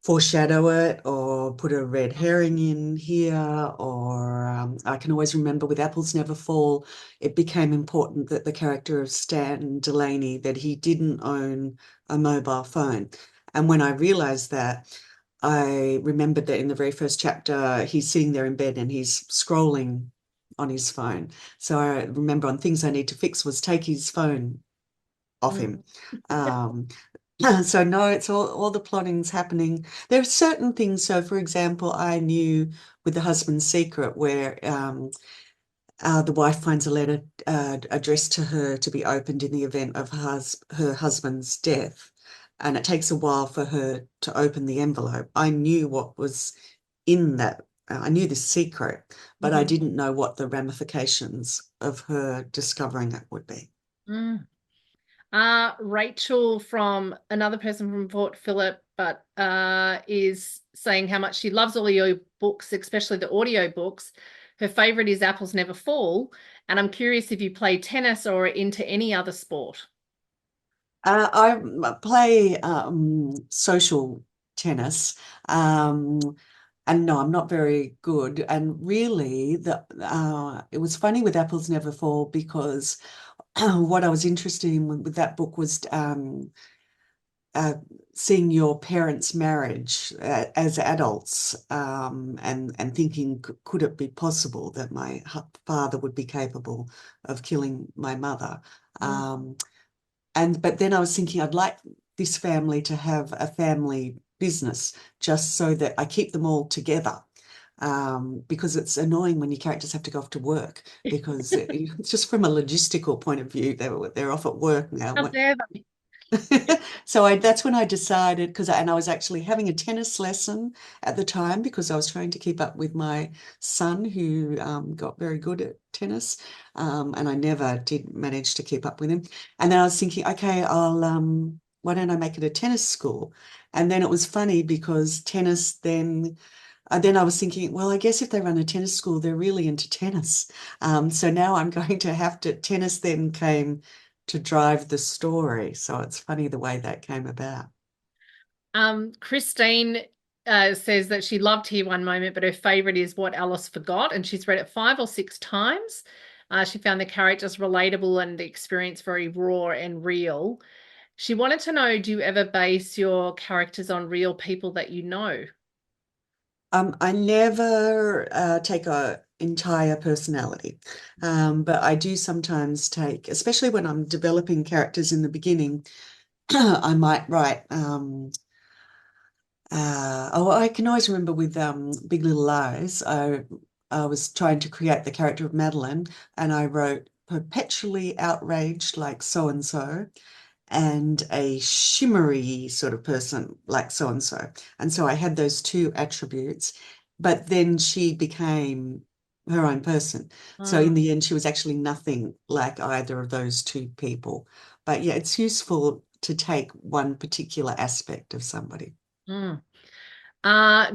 foreshadow it or put a red herring in here. Or I can always remember with Apples Never Fall, it became important that the character of Stan Delaney, that he didn't own a mobile phone. And when I realized that, I remembered that in the very first chapter, he's sitting there in bed and he's scrolling on his phone. So I remember on things I need to fix was take his phone off him. Mm. Um, so no, it's all the plotting's happening. There are certain things. So for example, I knew with the husband's secret where the wife finds a letter addressed to her to be opened in the event of her husband's death. And it takes a while for her to open the envelope. I knew what was in that. I knew the secret, but I Mhm. didn't know what the ramifications of her discovering it would be. Mm. Rachel from another person from Port Phillip, but is saying how much she loves all your books, especially the audio books. Her favorite is Apples Never Fall. And I'm curious if you play tennis or are into any other sport. I play social tennis, um, and no, I'm not very good. And really, it was funny with Apples Never Fall because what I was interested in with that book was uh, seeing your parents' marriage as adults, and thinking, could it be possible that my father would be capable of killing my mother? Mm. Um, but then I was thinking I'd like this family to have a family business just so that I keep them all together. Because it's annoying when your characters have to go off to work because it's just from a logistical point of view, they're off at work now. How dare they? So that's when I decided, and I was actually having a tennis lesson at the time because I was trying to keep up with my son who got very good at tennis, and I never did manage to keep up with him. And then I was thinking, okay, why don't I make it a tennis school? And then it was funny because tennis then I was thinking, well, I guess if they run a tennis school, they're really into tennis. So now I'm going to have to, tennis then came to drive the story. So it's funny the way that came about. Christine says that she loved Here One Moment, but her favorite is What Alice Forgot, and she's read it 5 or 6 times. She found the characters relatable and the experience very raw and real. She wanted to know, do you ever base your characters on real people that you know? I never take a entire personality, but I do sometimes take, especially when I'm developing characters in the beginning, I might write. I can always remember with Big Little Lies, I was trying to create the character of Madeline, and I wrote perpetually outraged like so and so, and a shimmery sort of person like so and so. And so I had those two attributes, but then she became her own person. So in Mm, the end, she was actually nothing like either of those two people. But yeah, it's useful to take one particular aspect of somebody. mm.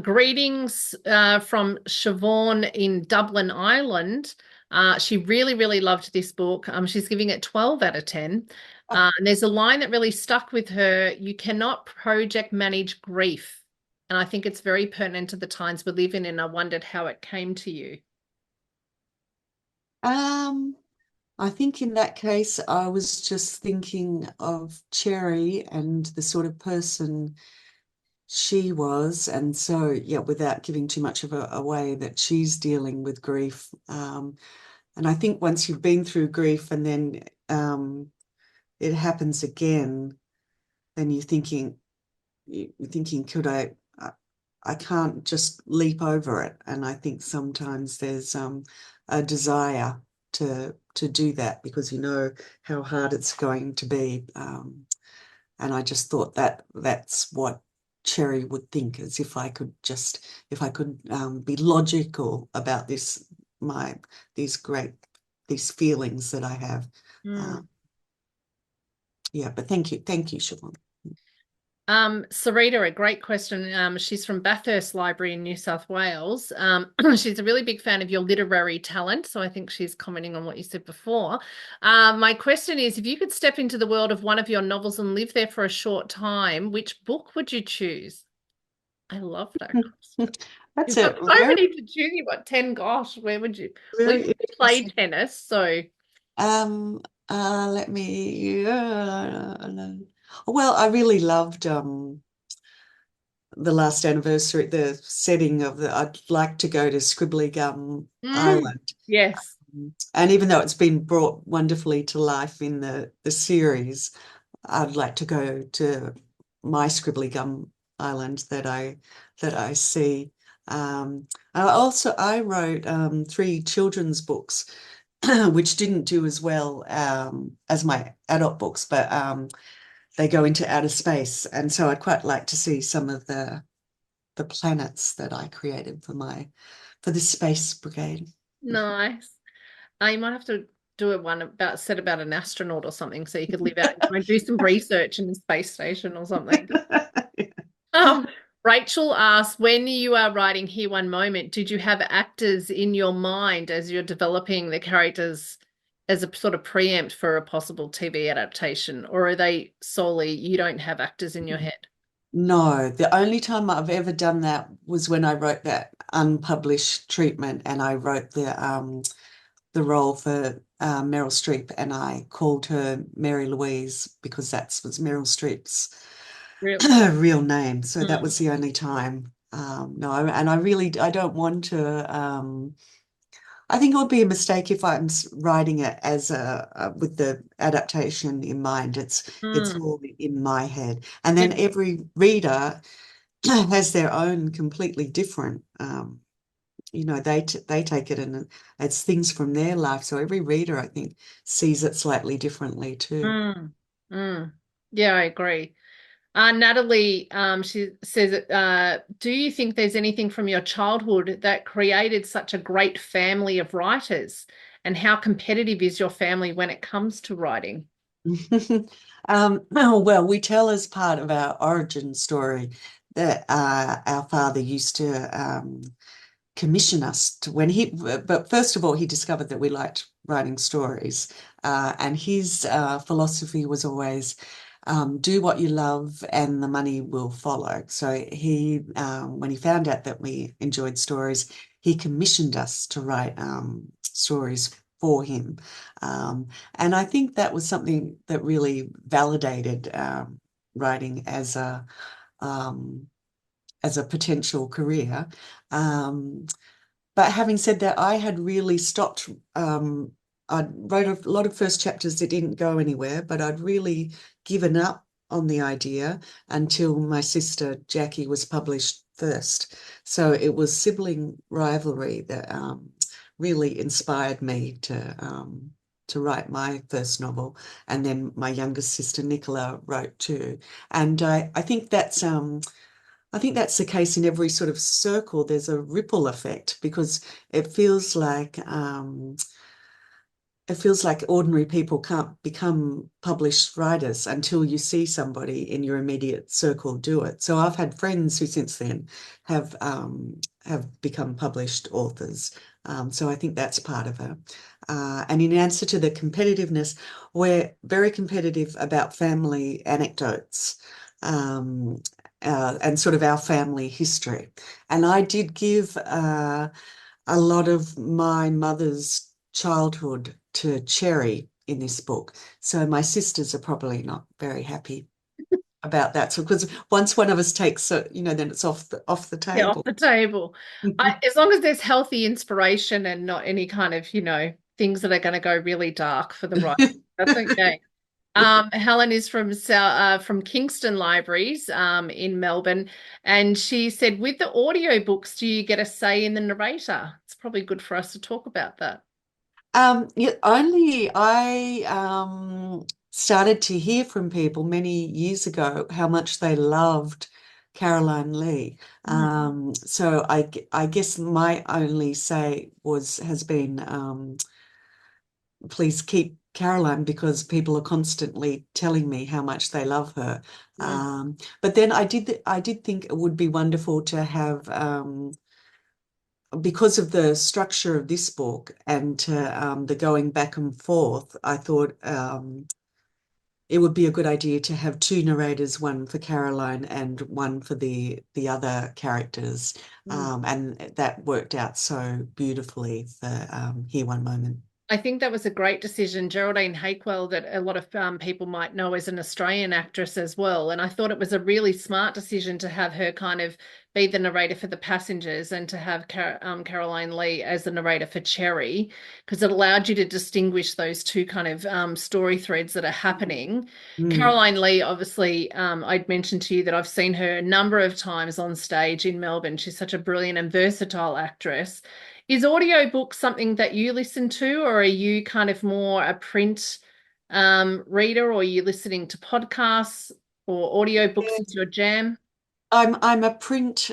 Greetings from Siobhan in Dublin, Ireland. She really, really loved this book. She's giving it 12 out of 10. And there's a line that really stuck with her. You cannot project manage grief. And I think it's very pertinent to the times we live in, and I wondered how it came to you. Um, I think in that case, I was just thinking of Cherry and the sort of person she was. And so, yeah, without giving too much of away, that she's dealing with grief. And I think once you've been through grief and then it happens again, then you're thinking, could I can't just leap over it. And I think sometimes there's a desire to do that because you know how hard it's going to be. And I just thought that that's what Cherry would think, as if I could be logical about my these great these feelings that I have. Uh, Mm. yeah, but thank you, Siobhan. Sarita, a great question. She's from Bathurst Library in New South Wales. She's a really big fan of your literary talent, so I think she's commenting on what you said before. My question is, if you could step into the world of one of your novels and live there for a short time, which book would you choose? I love that question. That's You've got a so very, many to choose. You've got 10. Gosh, where would you? Well, very you play interesting. tennis, so Let me. Well, I really loved the last anniversary, the setting of the. I'd like to go to Scribbly Gum mm, Island, yes, and even though it's been brought wonderfully to life in the series, I'd like to go to my Scribbly Gum Island that I see. I wrote three children's books which didn't do as well as my adult books, but they go into outer space. And so I'd quite like to see some of the planets that I created for the Space Brigade. nice. You might have to do it one about set about an astronaut or something, so you could live out and do some research in the space station or something. Um, Rachel asks, when you are writing Here One Moment, did you have actors in your mind as you're developing the characters as a sort of preempt for a possible TV adaptation, or are they solely you don't have actors in your head? No, the only time I've ever done that was when I wrote that unpublished treatment and I wrote the role for Meryl Streep and I called her Mary Louise because that was Meryl Streep's Real. real name. So that Mm, was the only time. No, and I don't want to. I think it would be a mistake if I'm writing it as with the adaptation in mind. It's mm. all in my head, and Yeah. then every reader has their own completely different. They take it and it's things from their life. So every reader, I think, sees it slightly differently too. Mm, mm. Yeah, I agree. Natalie, she says, do you think there's anything from your childhood that created such a great family of writers? And how competitive is your family when it comes to writing? Well, we tell as part of our origin story that our father used to commission us to but first of all, he discovered that we liked writing stories. And his philosophy was always do what you love and the money will follow. So when he found out that we enjoyed stories, he commissioned us to write stories for him. Um, and I think that was something that really validated writing um, as a potential career. Um, but having said that, I had really stopped. I wrote a lot of first chapters that didn't go anywhere, but I'd really given up on the idea until my sister Jackie was published first. So it was sibling rivalry that really inspired me to write my first novel. And then my youngest sister Nicola wrote too. And I think that's the case in every sort of circle. There's a ripple effect because it feels like um, it feels like ordinary people can't become published writers until you see somebody in your immediate circle do it. So I've had friends who since then have become published authors. So I think that's part of it. And in answer to the competitiveness, we're very competitive about family anecdotes. Um, and sort of our family history. And I did give a lot of my mother's childhood to Cherry in this book. So my sisters are probably not very happy about that. So because once one of us takes it, then it's off the Yeah, off table. the table. As long as there's healthy inspiration and not any kind of, things that are going to go really dark for the right. That's okay. Helen is from Kingston Libraries in Melbourne, and she said, with the audiobooks, do you get a say in the narrator? It's probably good for us to talk about that. Yeah, only I started to hear from people many years ago how much they loved Caroline Lee. Mm. So I guess my only say has been please keep Caroline because people are constantly telling me how much they love her. Mm. But then I did think it would be wonderful to have because of the structure of this book and the going back and forth, I thought it would be a good idea to have two narrators, one for Caroline and one for the other characters. Mm. And that worked out so beautifully for Here One Moment. I think that was a great decision. Geraldine Hakewell, that a lot of people might know as an Australian actress as well. And I thought it was a really smart decision to have her kind of be the narrator for the passengers and to have Caroline Lee as the narrator for Cherry, because it allowed you to distinguish those two kind of story threads that are happening. Mm. Caroline Lee, obviously, I'd mentioned to you that I've seen her a number of times on stage in Melbourne. She's such a brilliant and versatile actress. Is audiobook something that you listen to, or are you kind of more a print reader, or are you listening to podcasts or audiobooks is your jam? I'm a print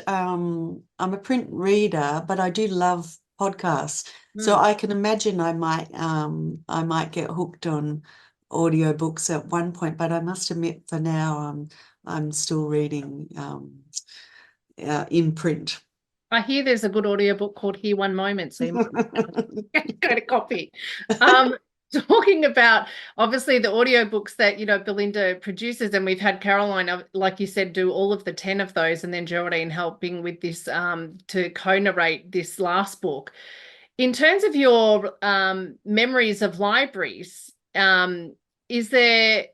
reader, but I do love podcasts. So Mm. I can imagine I might get hooked on audiobooks at one point, but I must admit for now I'm still reading in print. I hear there's a good audiobook called Here One Moment, so you might go to copy. Um, Talking about obviously the audiobooks that Belinda produces, and we've had Caroline, like you said, do all of the 10 of those, and then Geraldine helping with this to co-narrate this last book. In terms of your memories of libraries, is there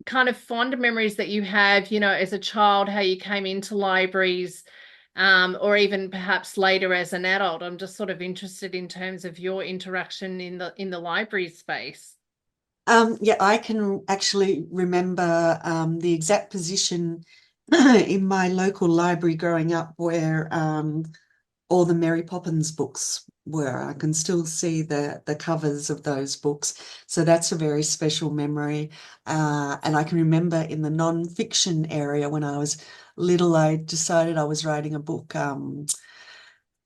kind of fond memories that you have, as a child, how you came into libraries, or even perhaps later as an adult? I'm just sort of interested in terms of your interaction in the library space. Yeah, I can actually remember the exact position in my local library growing up where all the Mary Poppins books were. I can still see the covers of those books. So that's a very special memory. And I can remember in the non-fiction area when I was little, I decided I was writing a book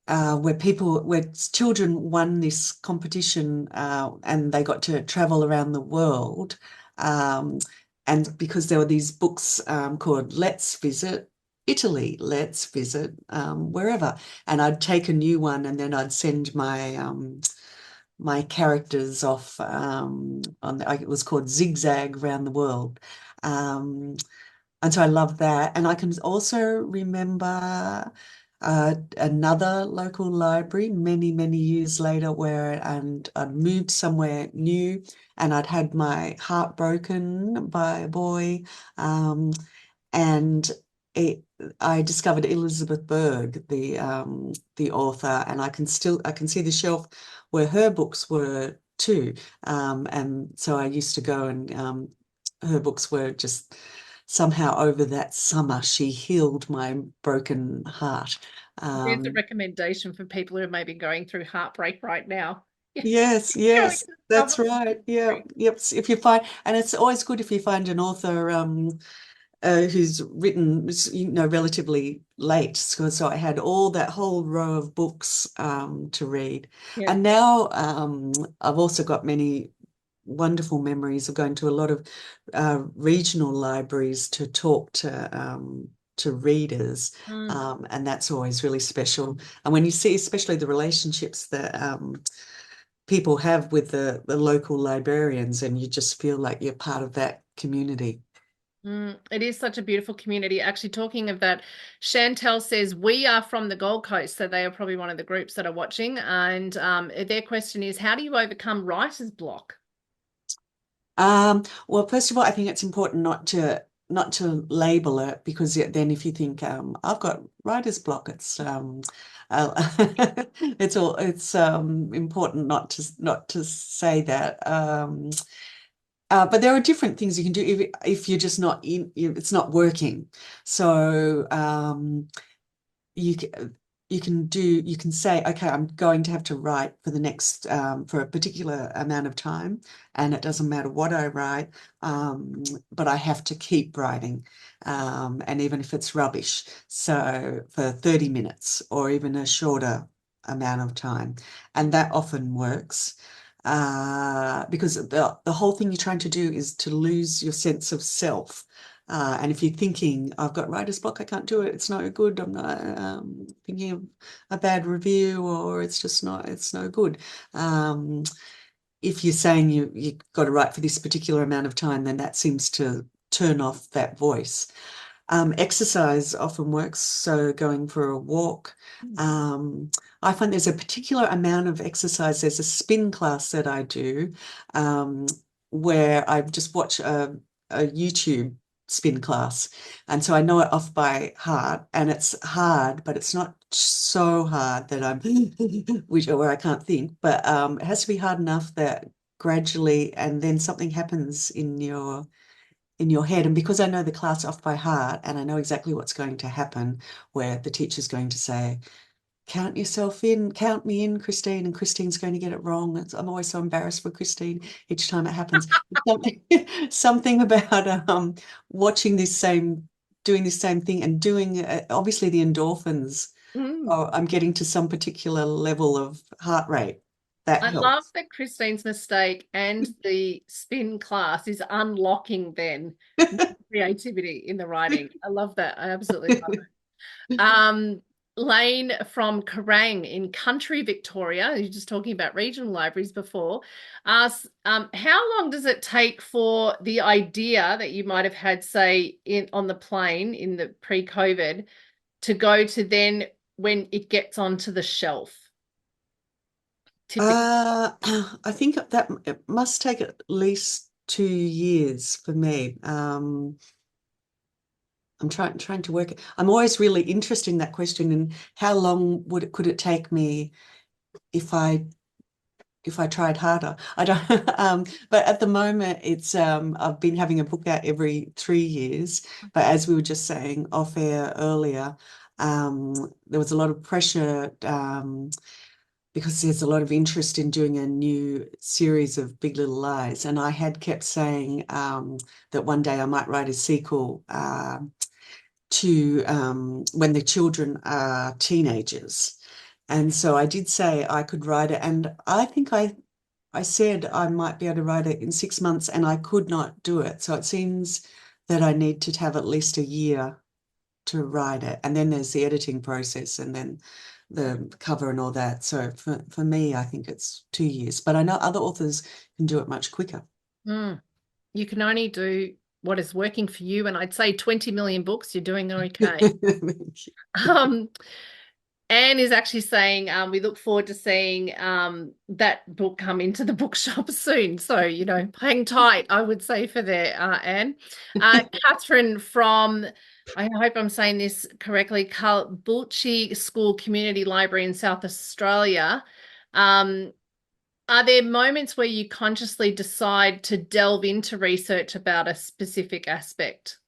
where children won this competition and they got to travel around the world. Um, and because there were these books called Let's Visit Italy, Let's Visit wherever. And I'd take a new one and then I'd send my characters off it was called Zigzag Around the World. Um, and so I love that. And I can also remember another local library many, many years later where and I'd moved somewhere new and I'd had my heart broken by a boy. And it, I discovered Elizabeth Berg, the author, and I can see the shelf where her books were too. And so I used to go and her books were just somehow over that summer, she healed my broken heart. There's a Um, recommendation for people who may be going through heartbreak right now. yes, Going yes, to that's discover. right. Yeah, yep. If you find, and it's always good if you find an author who's written, relatively late. So I had all that whole row of books to read. Yeah. And now I've also got many wonderful memories of going to a lot of regional libraries to talk to readers. Mm. And that's always really special. And when you see, especially the relationships that people have with the local librarians, and you just feel like you're part of that community. It is such a beautiful community. Actually, talking of that, Chantel says we are from the Gold Coast, so they are probably one of the groups that are watching. And their question is, how do you overcome writer's block? Well, first of all, I think it's important not to label it, because then if you think I've got writer's block, uh, it's important not to say that. But there are different things you can do if you're just not it's not working. So you you can say, okay, I'm going to have to write for the next for a particular amount of time, and it doesn't matter what I write, but I have to keep writing, and even if it's rubbish, so for 30 minutes or even a shorter amount of time, and that often works. Because the whole thing you're trying to do is to lose your sense of self. And if you're thinking, I've got writer's block, I can't do it, it's no good, I'm not thinking of a bad review, or it's no good. If you're saying you've got to write for this particular amount of time, then that seems to turn off that voice. Exercise often works, so going for a walk. I find there's a particular amount of exercise. There's a spin class that I do, where I just watch a YouTube spin class. And so I know it off by heart, and it's hard, but it's not so hard that I'm, where I can't think, but it has to be hard enough that gradually, and then something happens in your head. And because I know the class off by heart and I know exactly what's going to happen, where the teacher's going to say, count yourself in, count me in, Christine, and Christine's going to get it wrong. I'm always so embarrassed for Christine each time it happens. Something, something about watching doing this same thing, and doing obviously the endorphins. Mm. Oh, I'm getting to some particular level of heart rate. That I love helps. that Christine's mistake and the spin class is unlocking then creativity in the writing. I love that. I absolutely love it. Lane from Kerrang in country Victoria, you're just talking about regional libraries before, asks, how long does it take for the idea that you might have had, say, on the plane in the pre-COVID to go to then when it gets onto the shelf, typically? I think that it must take at least 2 years for me. I'm trying to work it. I'm always really interested in that question, and how long could it take me if I tried harder? I don't but at the moment it's I've been having a book out every 3 years, but as we were just saying off air earlier, there was a lot of pressure, because there's a lot of interest in doing a new series of Big Little Lies. And I had kept saying that one day I might write a sequel to when the children are teenagers. And so I did say I could write it. And I think I said I might be able to write it in 6 months, and I could not do it. So it seems that I need to have at least a year to write it. And then there's the editing process, and then the cover and all that. So for me, I think it's 2 years. But I know other authors can do it much quicker. Mm. You can only do what is working for you, and I'd say 20 million books, you're doing okay. Um, Anne is actually saying we look forward to seeing that book come into the bookshop soon. So, hang tight, I would say, for there, Anne. Catherine from, I hope I'm saying this correctly, Bulchi School Community Library in South Australia. Are there moments where you consciously decide to delve into research about a specific aspect?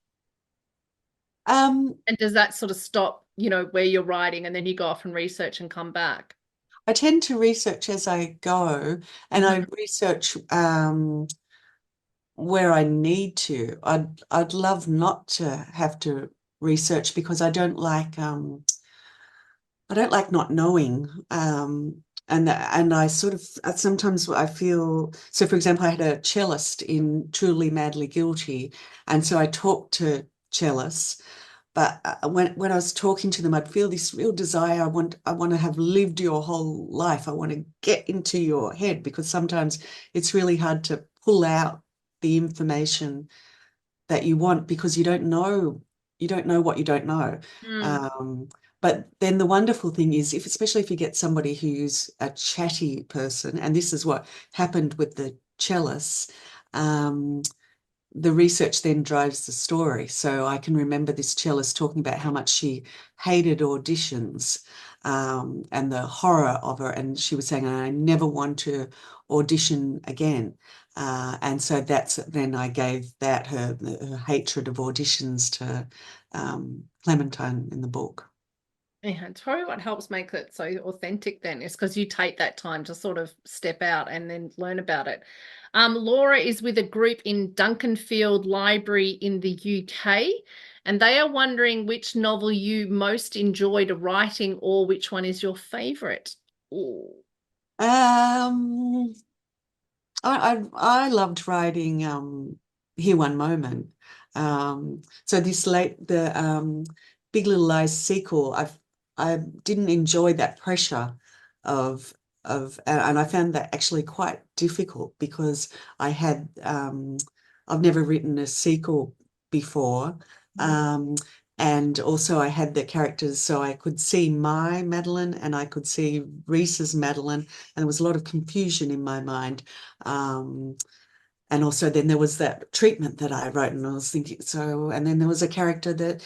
Um, And does that sort of stop, where you're writing and then you go off and research and come back? I tend to research as I go, and I Mhm. research where I need to. I'd love not to have to research, because I don't like not knowing. And I sort of sometimes I feel so. For example, I had a cellist in Truly Madly Guilty, and so I talked to cellists. But when I was talking to them, I'd feel this real desire. I want to have lived your whole life. I want to get into your head, because sometimes it's really hard to pull out the information that you want because you don't know what you don't know. Mm. Um, but then the wonderful thing is, if especially if you get somebody who's a chatty person, and this is what happened with the cellists, the research then drives the story. So I can remember this cellist talking about how much she hated auditions, and the horror of her. And she was saying, I never want to audition again. And so that's then I gave that her hatred of auditions to Clementine in the book. Yeah, it's probably what helps make it so authentic then is because you take that time to sort of step out and then learn about it. Laura is with a group in Duncanfield Library in the UK, and they are wondering which novel you most enjoyed writing or which one is your favorite. Ooh. Um, I loved writing Here One Moment. So this late the Big Little Lies sequel, I didn't enjoy that pressure of and I found that actually quite difficult because I've never written a sequel before. Um, and also I had the characters so I could see my Madeline and I could see Reese's Madeline, and there was a lot of confusion in my mind. Um, and also then there was that treatment that I wrote, and I was thinking so. And then there was a character that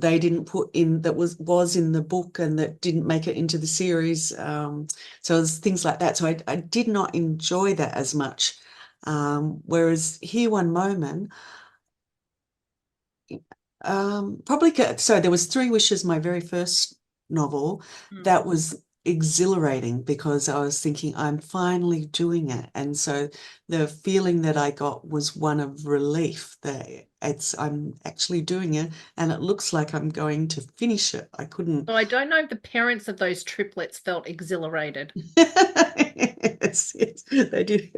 they didn't put in that was in the book and that didn't make it into the series. So it was things like that. So I did not enjoy that as much. Whereas Here One Moment, probably so there was Three Wishes, my very first novel. Mm. That was exhilarating because I was thinking I'm finally doing it. And so the feeling that I got was one of relief that I'm actually doing it and it looks like I'm going to finish it. I couldn't. So I don't know if the parents of those triplets felt exhilarated. Yes, yes, they did.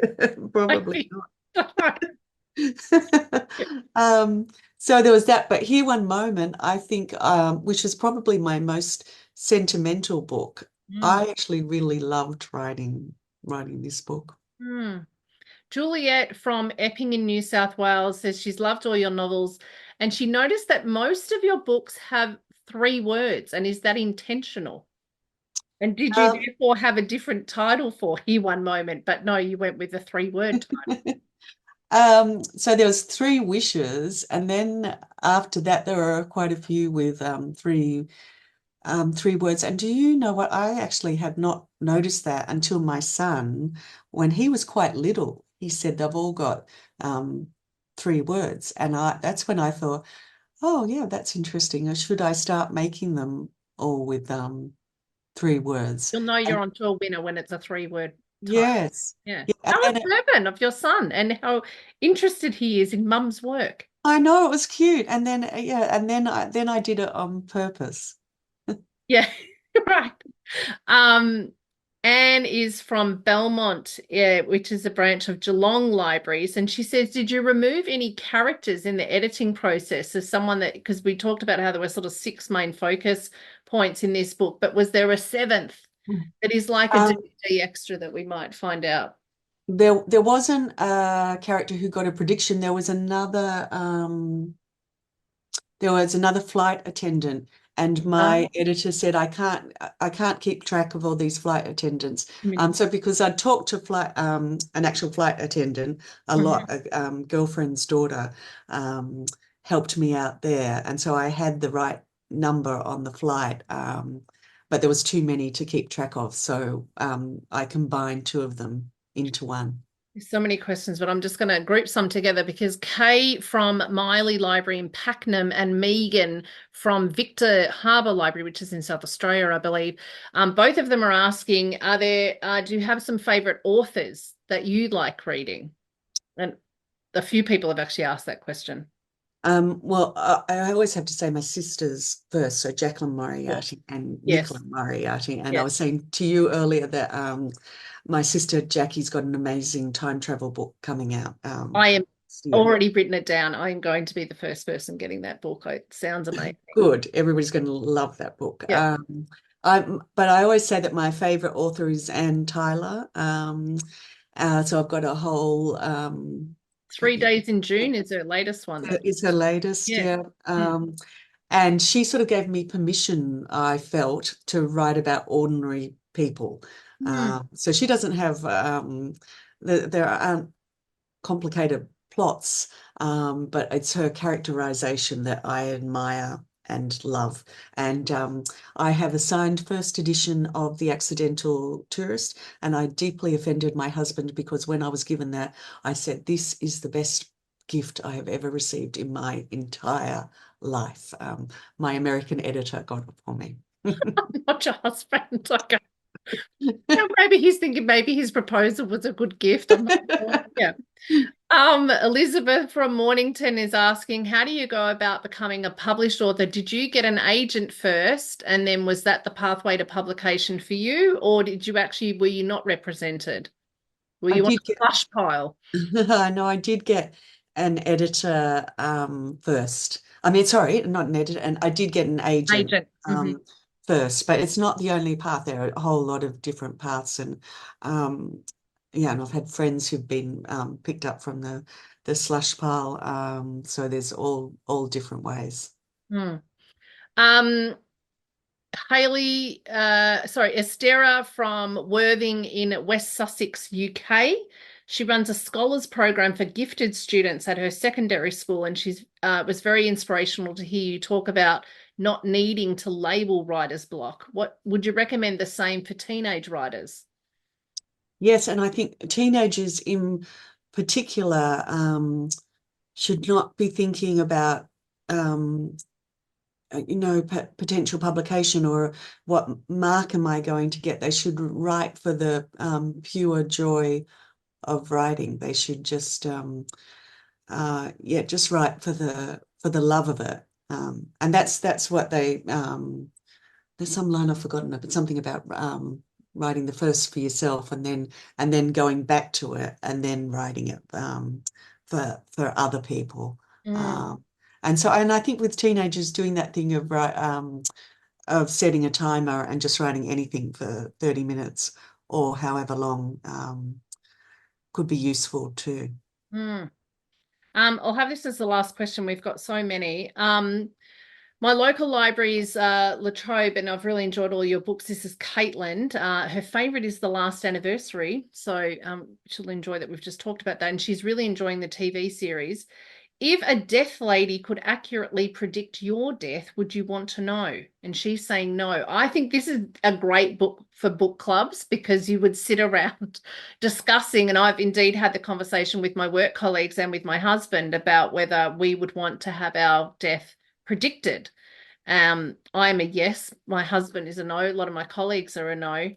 Probably not. Um, so there was that, but Here One Moment, I think, which is probably my most sentimental book. Mm. I actually really loved writing this book. Mm. Juliet from Epping in New South Wales says she's loved all your novels and she noticed that most of your books have three words. And is that intentional? And did you Um, therefore have a different title for Here One Moment? But no, you went with the three-word title. so there was Three Wishes, and then after that there were quite a few with three words. And do you know what? I actually had not noticed that until my son, when he was quite little, he said they've all got um, three words. And that's when I thought, oh, yeah, that's interesting. Should I start making them all with three words? You'll know And you're onto a winner when it's a three-word title. yes, Yeah. yeah, and How then observant of your son and how interested he is in mum's work. I know it was cute. And then, yeah, and then I did it on purpose. Yeah, right. Um, Anne is from Belmont, yeah, which is a branch of Geelong Libraries, and she says, "Did you remove any characters in the editing process as someone that because we talked about how there were sort of six main focus points in this book, but was there a seventh that is like a Um, DVD extra that we might find out?" there wasn't a character who got a prediction. There was another flight attendant, and my Um, editor said I can't keep track of all these flight attendants. mhm. So because I'd talked to an actual flight attendant a lot, a girlfriend's daughter helped me out there, and so I had the right number on the flight. But there was too many to keep track of, so I combined two of them into one. There's so many questions, but I'm just going to group some together because Kay from Miley Library in Pakenham and Megan from Victor Harbour Library, which is in South Australia, I believe, both of them are asking, do you have some favourite authors that you like reading? And a few people have actually asked that question. Well, I always have to say my sisters first. So Jacqueline Of course. Moriarty and Nicola Yes, Moriarty. And I yes. was saying to you earlier that my sister Jackie's got an amazing time travel book coming out. I am This year. already written it down. I'm going to be the first person getting that book. It sounds amazing. Good. Everybody's going to love that book. Yeah. But I always say that my favorite author is Anne Tyler. So I've got a whole 3 Days in June is her latest one. Is her latest, Yeah. yeah. Mm. And she sort of gave me permission, I felt, to write about ordinary people. Mm. So she doesn't have there aren't complicated plots, but it's her characterization that I admire and love. And I have a signed first edition of The Accidental Tourist, and I deeply offended my husband because when I was given that, I said, "This is the best gift I have ever received in my entire life." My American editor got it for me. Not your husband. Okay. Yeah, maybe he's thinking maybe his proposal was a good gift. I'm not sure. Yeah. Elizabeth from Mornington is asking, how do you go about becoming a published author? Did you get an agent first, and then was that the pathway to publication for you, or were you not represented? Were I you on did a get slush pile? No, I did get an editor first. I mean, sorry, not an editor, and I did get an agent Agent. Hmm. first, but it's not the only path. There are a whole lot of different paths, and yeah, and I've had friends who've been picked up from the slush pile. So there's all different ways. Hmm. Um, Estera from Worthing in West Sussex, UK. She runs a scholars program for gifted students at her secondary school, and she's was very inspirational to hear you talk about not needing to label writer's block. What would you recommend the same for teenage writers? Yes, and I think teenagers in particular should not be thinking about potential publication or what mark am I going to get. They should write for the pure joy of writing. They should just write for the love of it. And that's what there's some line I've forgotten, but something about writing the first for yourself and then going back to it and then writing it for other people. Mm, And I think with teenagers doing that thing of setting a timer and just writing anything for 30 minutes or however long could be useful too. mm. I'll have this as the last question. We've got so many. My local library is La Trobe, and I've really enjoyed all your books. This is Caitlin. Her favourite is The Last Anniversary, so she'll enjoy that. We've just talked about that, and she's really enjoying the TV series. If a death lady could accurately predict your death, would you want to know? And she's saying no. I think this is a great book for book clubs because you would sit around discussing, and I've indeed had the conversation with my work colleagues and with my husband about whether we would want to have our death predicted. I'm a yes. My husband is a no. A lot of my colleagues are a no.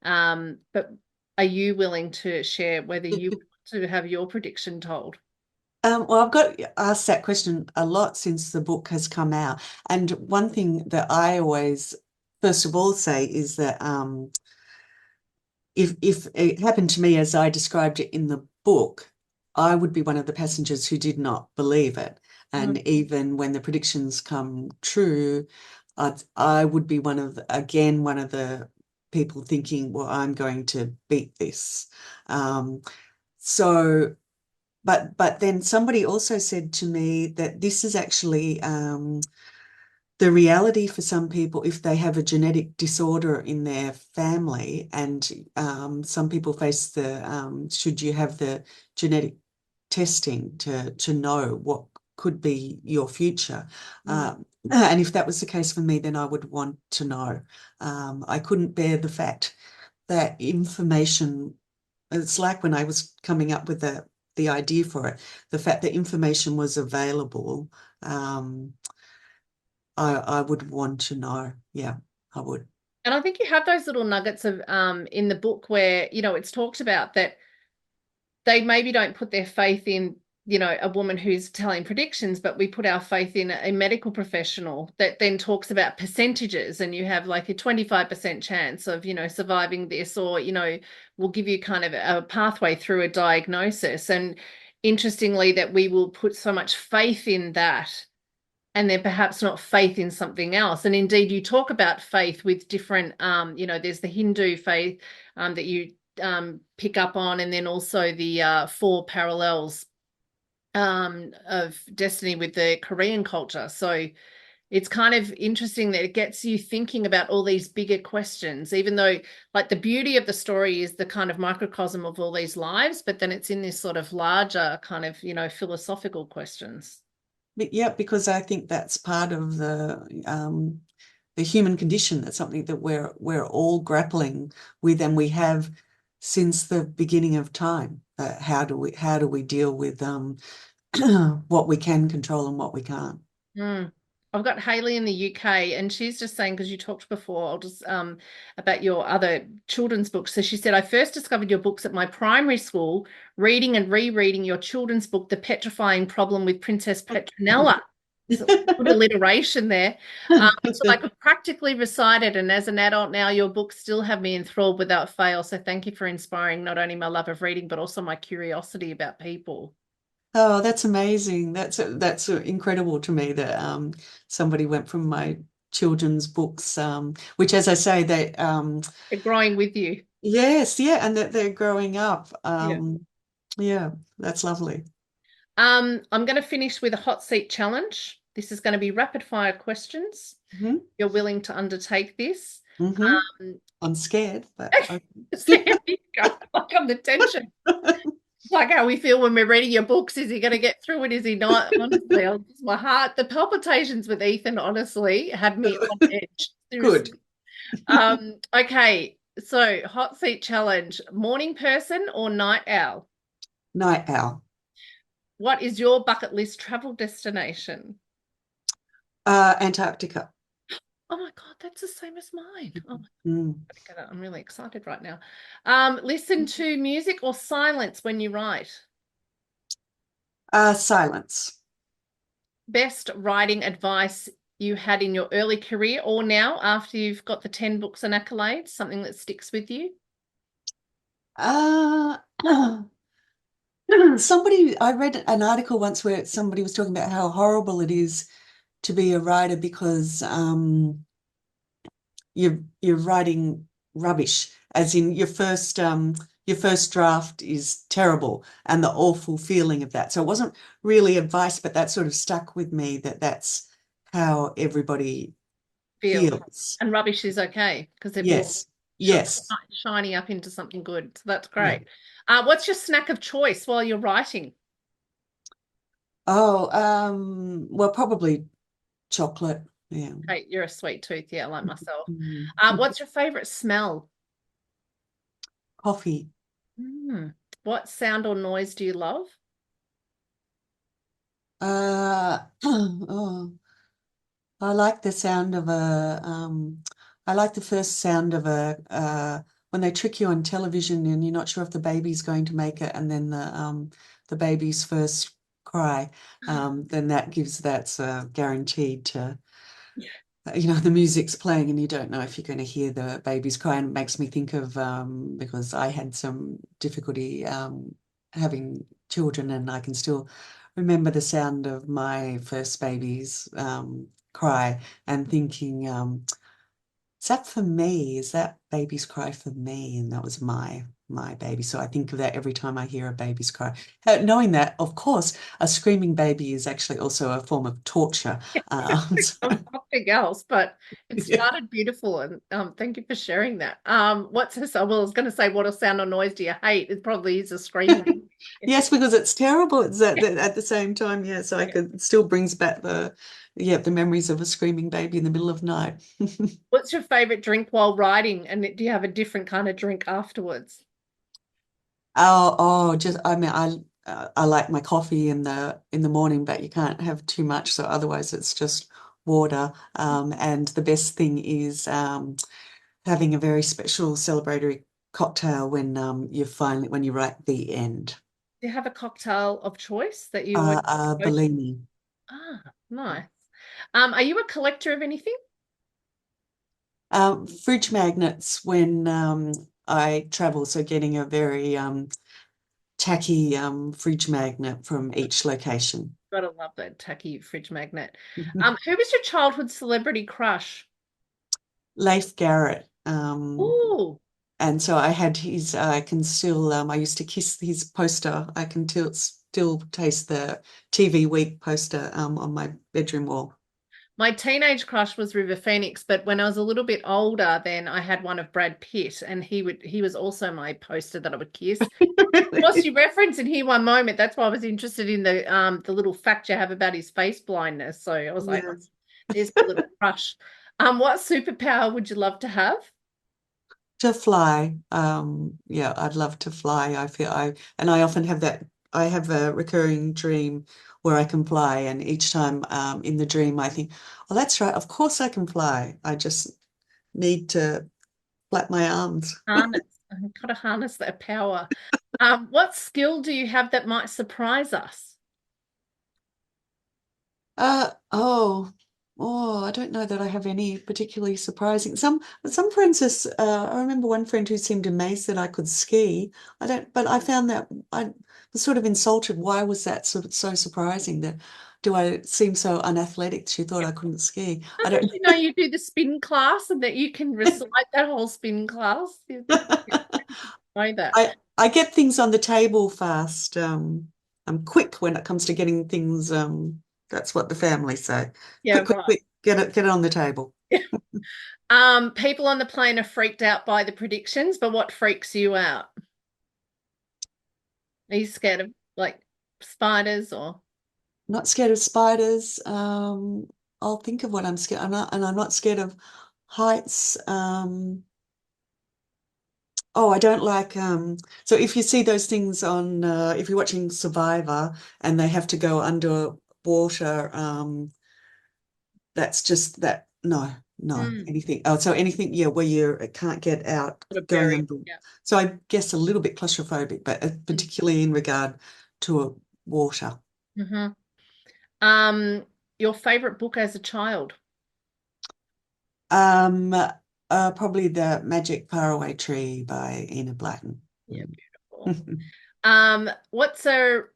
But are you willing to share whether you want to have your prediction told? Well, I've got asked that question a lot since the book has come out. And one thing that I always, first of all, say is that if it happened to me as I described it in the book, I would be one of the passengers who did not believe it. And even when the predictions come true, I would be one of the people thinking, well, I'm going to beat this. So but then somebody also said to me that this is actually the reality for some people if they have a genetic disorder in their family, and some people face the should you have the genetic testing to know what could be your future. And if that was the case for me, then I would want to know. I couldn't bear the fact that information, it's like when I was coming up with the idea for it, the fact that information was available, I would want to know. Yeah, I would. And I think you have those little nuggets of in the book where, it's talked about that they maybe don't put their faith in, a woman who's telling predictions, but we put our faith in a medical professional that then talks about percentages, and you have like a 25% chance of, surviving this, or, will give you kind of a pathway through a diagnosis. And interestingly, that we will put so much faith in that and then perhaps not faith in something else. And indeed, you talk about faith with different, there's the Hindu faith that you pick up on, and then also the four parallels of Destiny with the Korean culture. So it's kind of interesting that it gets you thinking about all these bigger questions, even though like the beauty of the story is the kind of microcosm of all these lives, but then it's in this sort of larger kind of, philosophical questions. Yeah, because I think that's part of the human condition. That's something that we're all grappling with, and we have since the beginning of time. How do we deal with what we can control and what we can't? Mm. I've got Haley in the UK, and she's just saying, because you talked before, I'll just about your other children's books. So she said, I first discovered your books at my primary school, reading and rereading your children's book, The Petrifying Problem with Princess Petronella. So good alliteration there. So I could practically recite it, and as an adult now, your books still have me enthralled without fail. So thank you for inspiring not only my love of reading, but also my curiosity about people. Oh, that's amazing. That's incredible to me that somebody went from my children's books, which, as I say, They're growing with you. yes, yeah, and that they're growing up. Yeah. Yeah, that's lovely. I'm going to finish with a hot seat challenge. This is going to be rapid fire questions. Hmm. You're willing to undertake this. Hmm. Um, I'm scared, but there you go. Like on the tension. Like how we feel when we're reading your books. Is he going to get through it? Is he not? Honestly, my heart, the palpitations with Ethan, honestly, had me on edge. good. Seriously. Okay. So, hot seat challenge. Morning person or night owl? Night owl. What is your bucket list travel destination? Antarctica. Oh my God, that's the same as mine. Oh my Mm. God, I'm really excited right now. Listen to music or silence when you write. Silence. Best writing advice you had in your early career or now after you've got the 10 books and accolades, something that sticks with you? Uh, I read an article once where somebody was talking about how horrible it is to be a writer because you're writing rubbish, as in your first draft is terrible and the awful feeling of that. So it wasn't really advice, but that sort of stuck with me that that's how everybody Feel. feels. And rubbish is okay because they're more Yes, sh yes, shiny up into something good. So that's yeah. great. What's your snack of choice while you're writing? Oh, well, probably chocolate. Yeah. Hey, you're a sweet tooth, yeah, like myself. Mm. What's your favorite smell? Coffee. Mm. What sound or noise do you love? Oh, I like the sound of I like the first sound of when they trick you on television and you're not sure if the baby's going to make it, and then the baby's first cry, then that's guaranteed to, the music's playing and you don't know if you're going to hear the baby's cry. And it makes me think of, because I had some difficulty having children, and I can still remember the sound of my first baby's cry and thinking, is that for me? Is that baby's cry for me? And that was my baby. So I think of that every time I hear a baby's cry. Knowing that, of course, a screaming baby is actually also a form of torture. Something else, but it Yeah. started beautiful, and thank you for sharing that. What's this? Well, I was going to say, what sound or noise do you hate? It probably is a screaming. Yes, because it's terrible. It's at the same time, yeah. So it still brings back the memories of a screaming baby in the middle of night. What's your favorite drink while writing? And do you have a different kind of drink afterwards? Just I mean, I like my coffee in the morning, but you can't have too much, so otherwise it's just water. And the best thing is having a very special celebratory cocktail when you write the end. Do you have a cocktail of choice that you always go to? Bellini. Nice. Are you a collector of anything? Fridge magnets when I travel, so getting a very tacky fridge magnet from each location. Gotta love that tacky fridge magnet. Who was your childhood celebrity crush? Leif Garrett, Oh, And so I had his, I can still, I used to kiss his poster. I can still taste the TV Week poster on my bedroom wall. My teenage crush was River Phoenix, but when I was a little bit older, then I had one of Brad Pitt, and he was also my poster that I would kiss. Of course, you reference in here one moment. That's why I was interested in the little fact you have about his face blindness. So I was like, oh, Yeah. there's my little crush. What superpower would you love to have? To fly. Yeah, I'd love to fly. And I often have that, I have a recurring dream where I can fly. And each time in the dream, I think, oh, that's right. Of course I can fly. I just need to flap my arms. Harness. I've got to harness that power. What skill do you have that might surprise us? Uh, oh, I don't know that I have any particularly surprising. Some friends I remember one friend who seemed amazed that I could ski. I don't, but I found that I was sort of insulted. Why was that so surprising? That do I seem so unathletic? She thought I couldn't ski. I Doesn't don't. she know you do the spin class and that you can recite that whole spin class? You know that. I get things on the table fast. I'm quick when it comes to getting things. That's what the family say. Yeah, Quick, quick, right. quick. Get it on the table. People on the plane are freaked out by the predictions, but what freaks you out? Are you scared of like spiders or Not scared of spiders. I'll think of what I'm scared. I'm not scared of heights. Oh, I don't like. So if you see those things on, if you're watching Survivor and they have to go underwater, that's just that. No, no, hmm, anything. Oh, so anything, yeah, where you can't get out sort of going buried? under. Yeah. So I guess a little bit claustrophobic, but particularly in regard to water. Mm-hmm. Um, your favorite book as a child? Probably The Magic Faraway Tree by Enid Blyton. Yeah, beautiful. What's the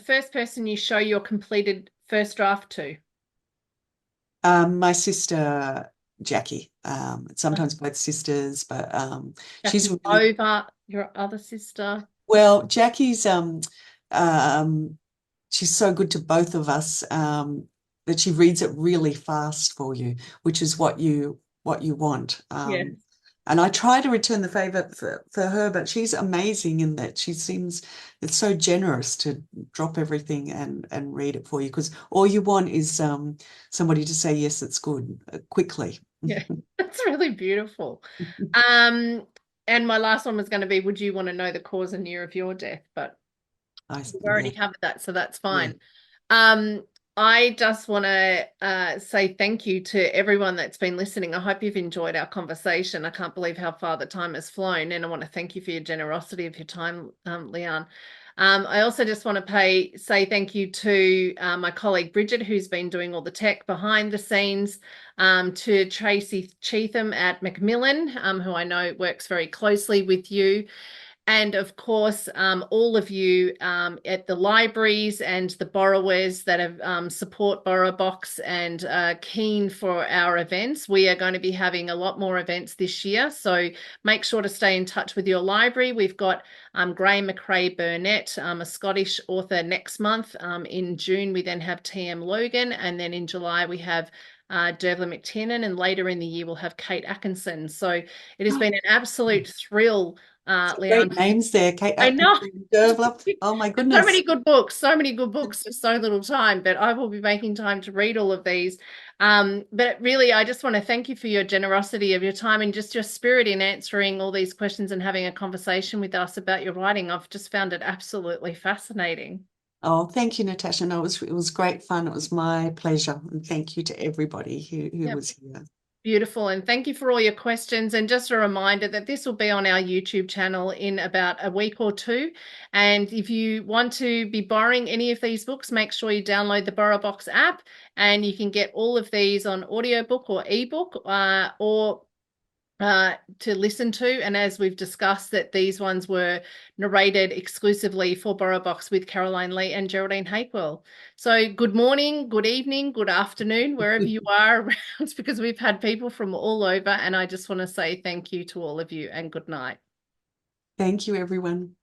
first person you show your completed first draft to? My sister Jackie. Sometimes both sisters, but she's Jackie really Over, your other sister. well. Jackie's um, she's so good to both of us that she reads it really fast for you, which is what you want. Yes. And I try to return the favor for her, but she's amazing in that it's so generous to drop everything and read it for you because all you want is somebody to say, yes, it's good quickly. Yeah, that's really beautiful. Um, and my last one was going to be, would you want to know the cause and year of your death? But we've Yeah, already covered that, so that's yeah. fine. Um, I just want to say thank you to everyone that's been listening. I hope you've enjoyed our conversation. I can't believe how far the time has flown, and I want to thank you for your generosity of your time, Liane. I also just want to say thank you to my colleague Bridget, who's been doing all the tech behind the scenes, to Tracy Cheetham at Macmillan, who I know works very closely with you. And of course, all of you at the libraries and the borrowers that have support BorrowBox and keen for our events. We are going to be having a lot more events this year, so make sure to stay in touch with your library. We've got Graham McRae Burnett, a Scottish author, next month. In June, we then have T.M. Logan, and then in July we have Dervla McTiernan, and later in the year we'll have Kate Atkinson. So it has been an absolute thrill, Liane. Great names there, Kate I know. Atkinson, Dervla. Oh my There's so goodness. many good books, for so little time, but I will be making time to read all of these. But really, I just want to thank you for your generosity of your time and just your spirit in answering all these questions and having a conversation with us about your writing. I've just found it absolutely fascinating. Oh, thank you, Natasha. No, it was great fun. It was my pleasure. And thank you to everybody who Yep. was here. Beautiful. And thank you for all your questions. And just a reminder that this will be on our YouTube channel in about a week or two. And if you want to be borrowing any of these books, make sure you download the BorrowBox app, and you can get all of these on audiobook or ebook or to listen to. And as we've discussed, that these ones were narrated exclusively for BorrowBox with Caroline Lee and Geraldine Hapewell. So good morning, good evening, good afternoon, wherever you are around, because we've had people from all over. And I just want to say thank you to all of you and good night. Thank you, everyone.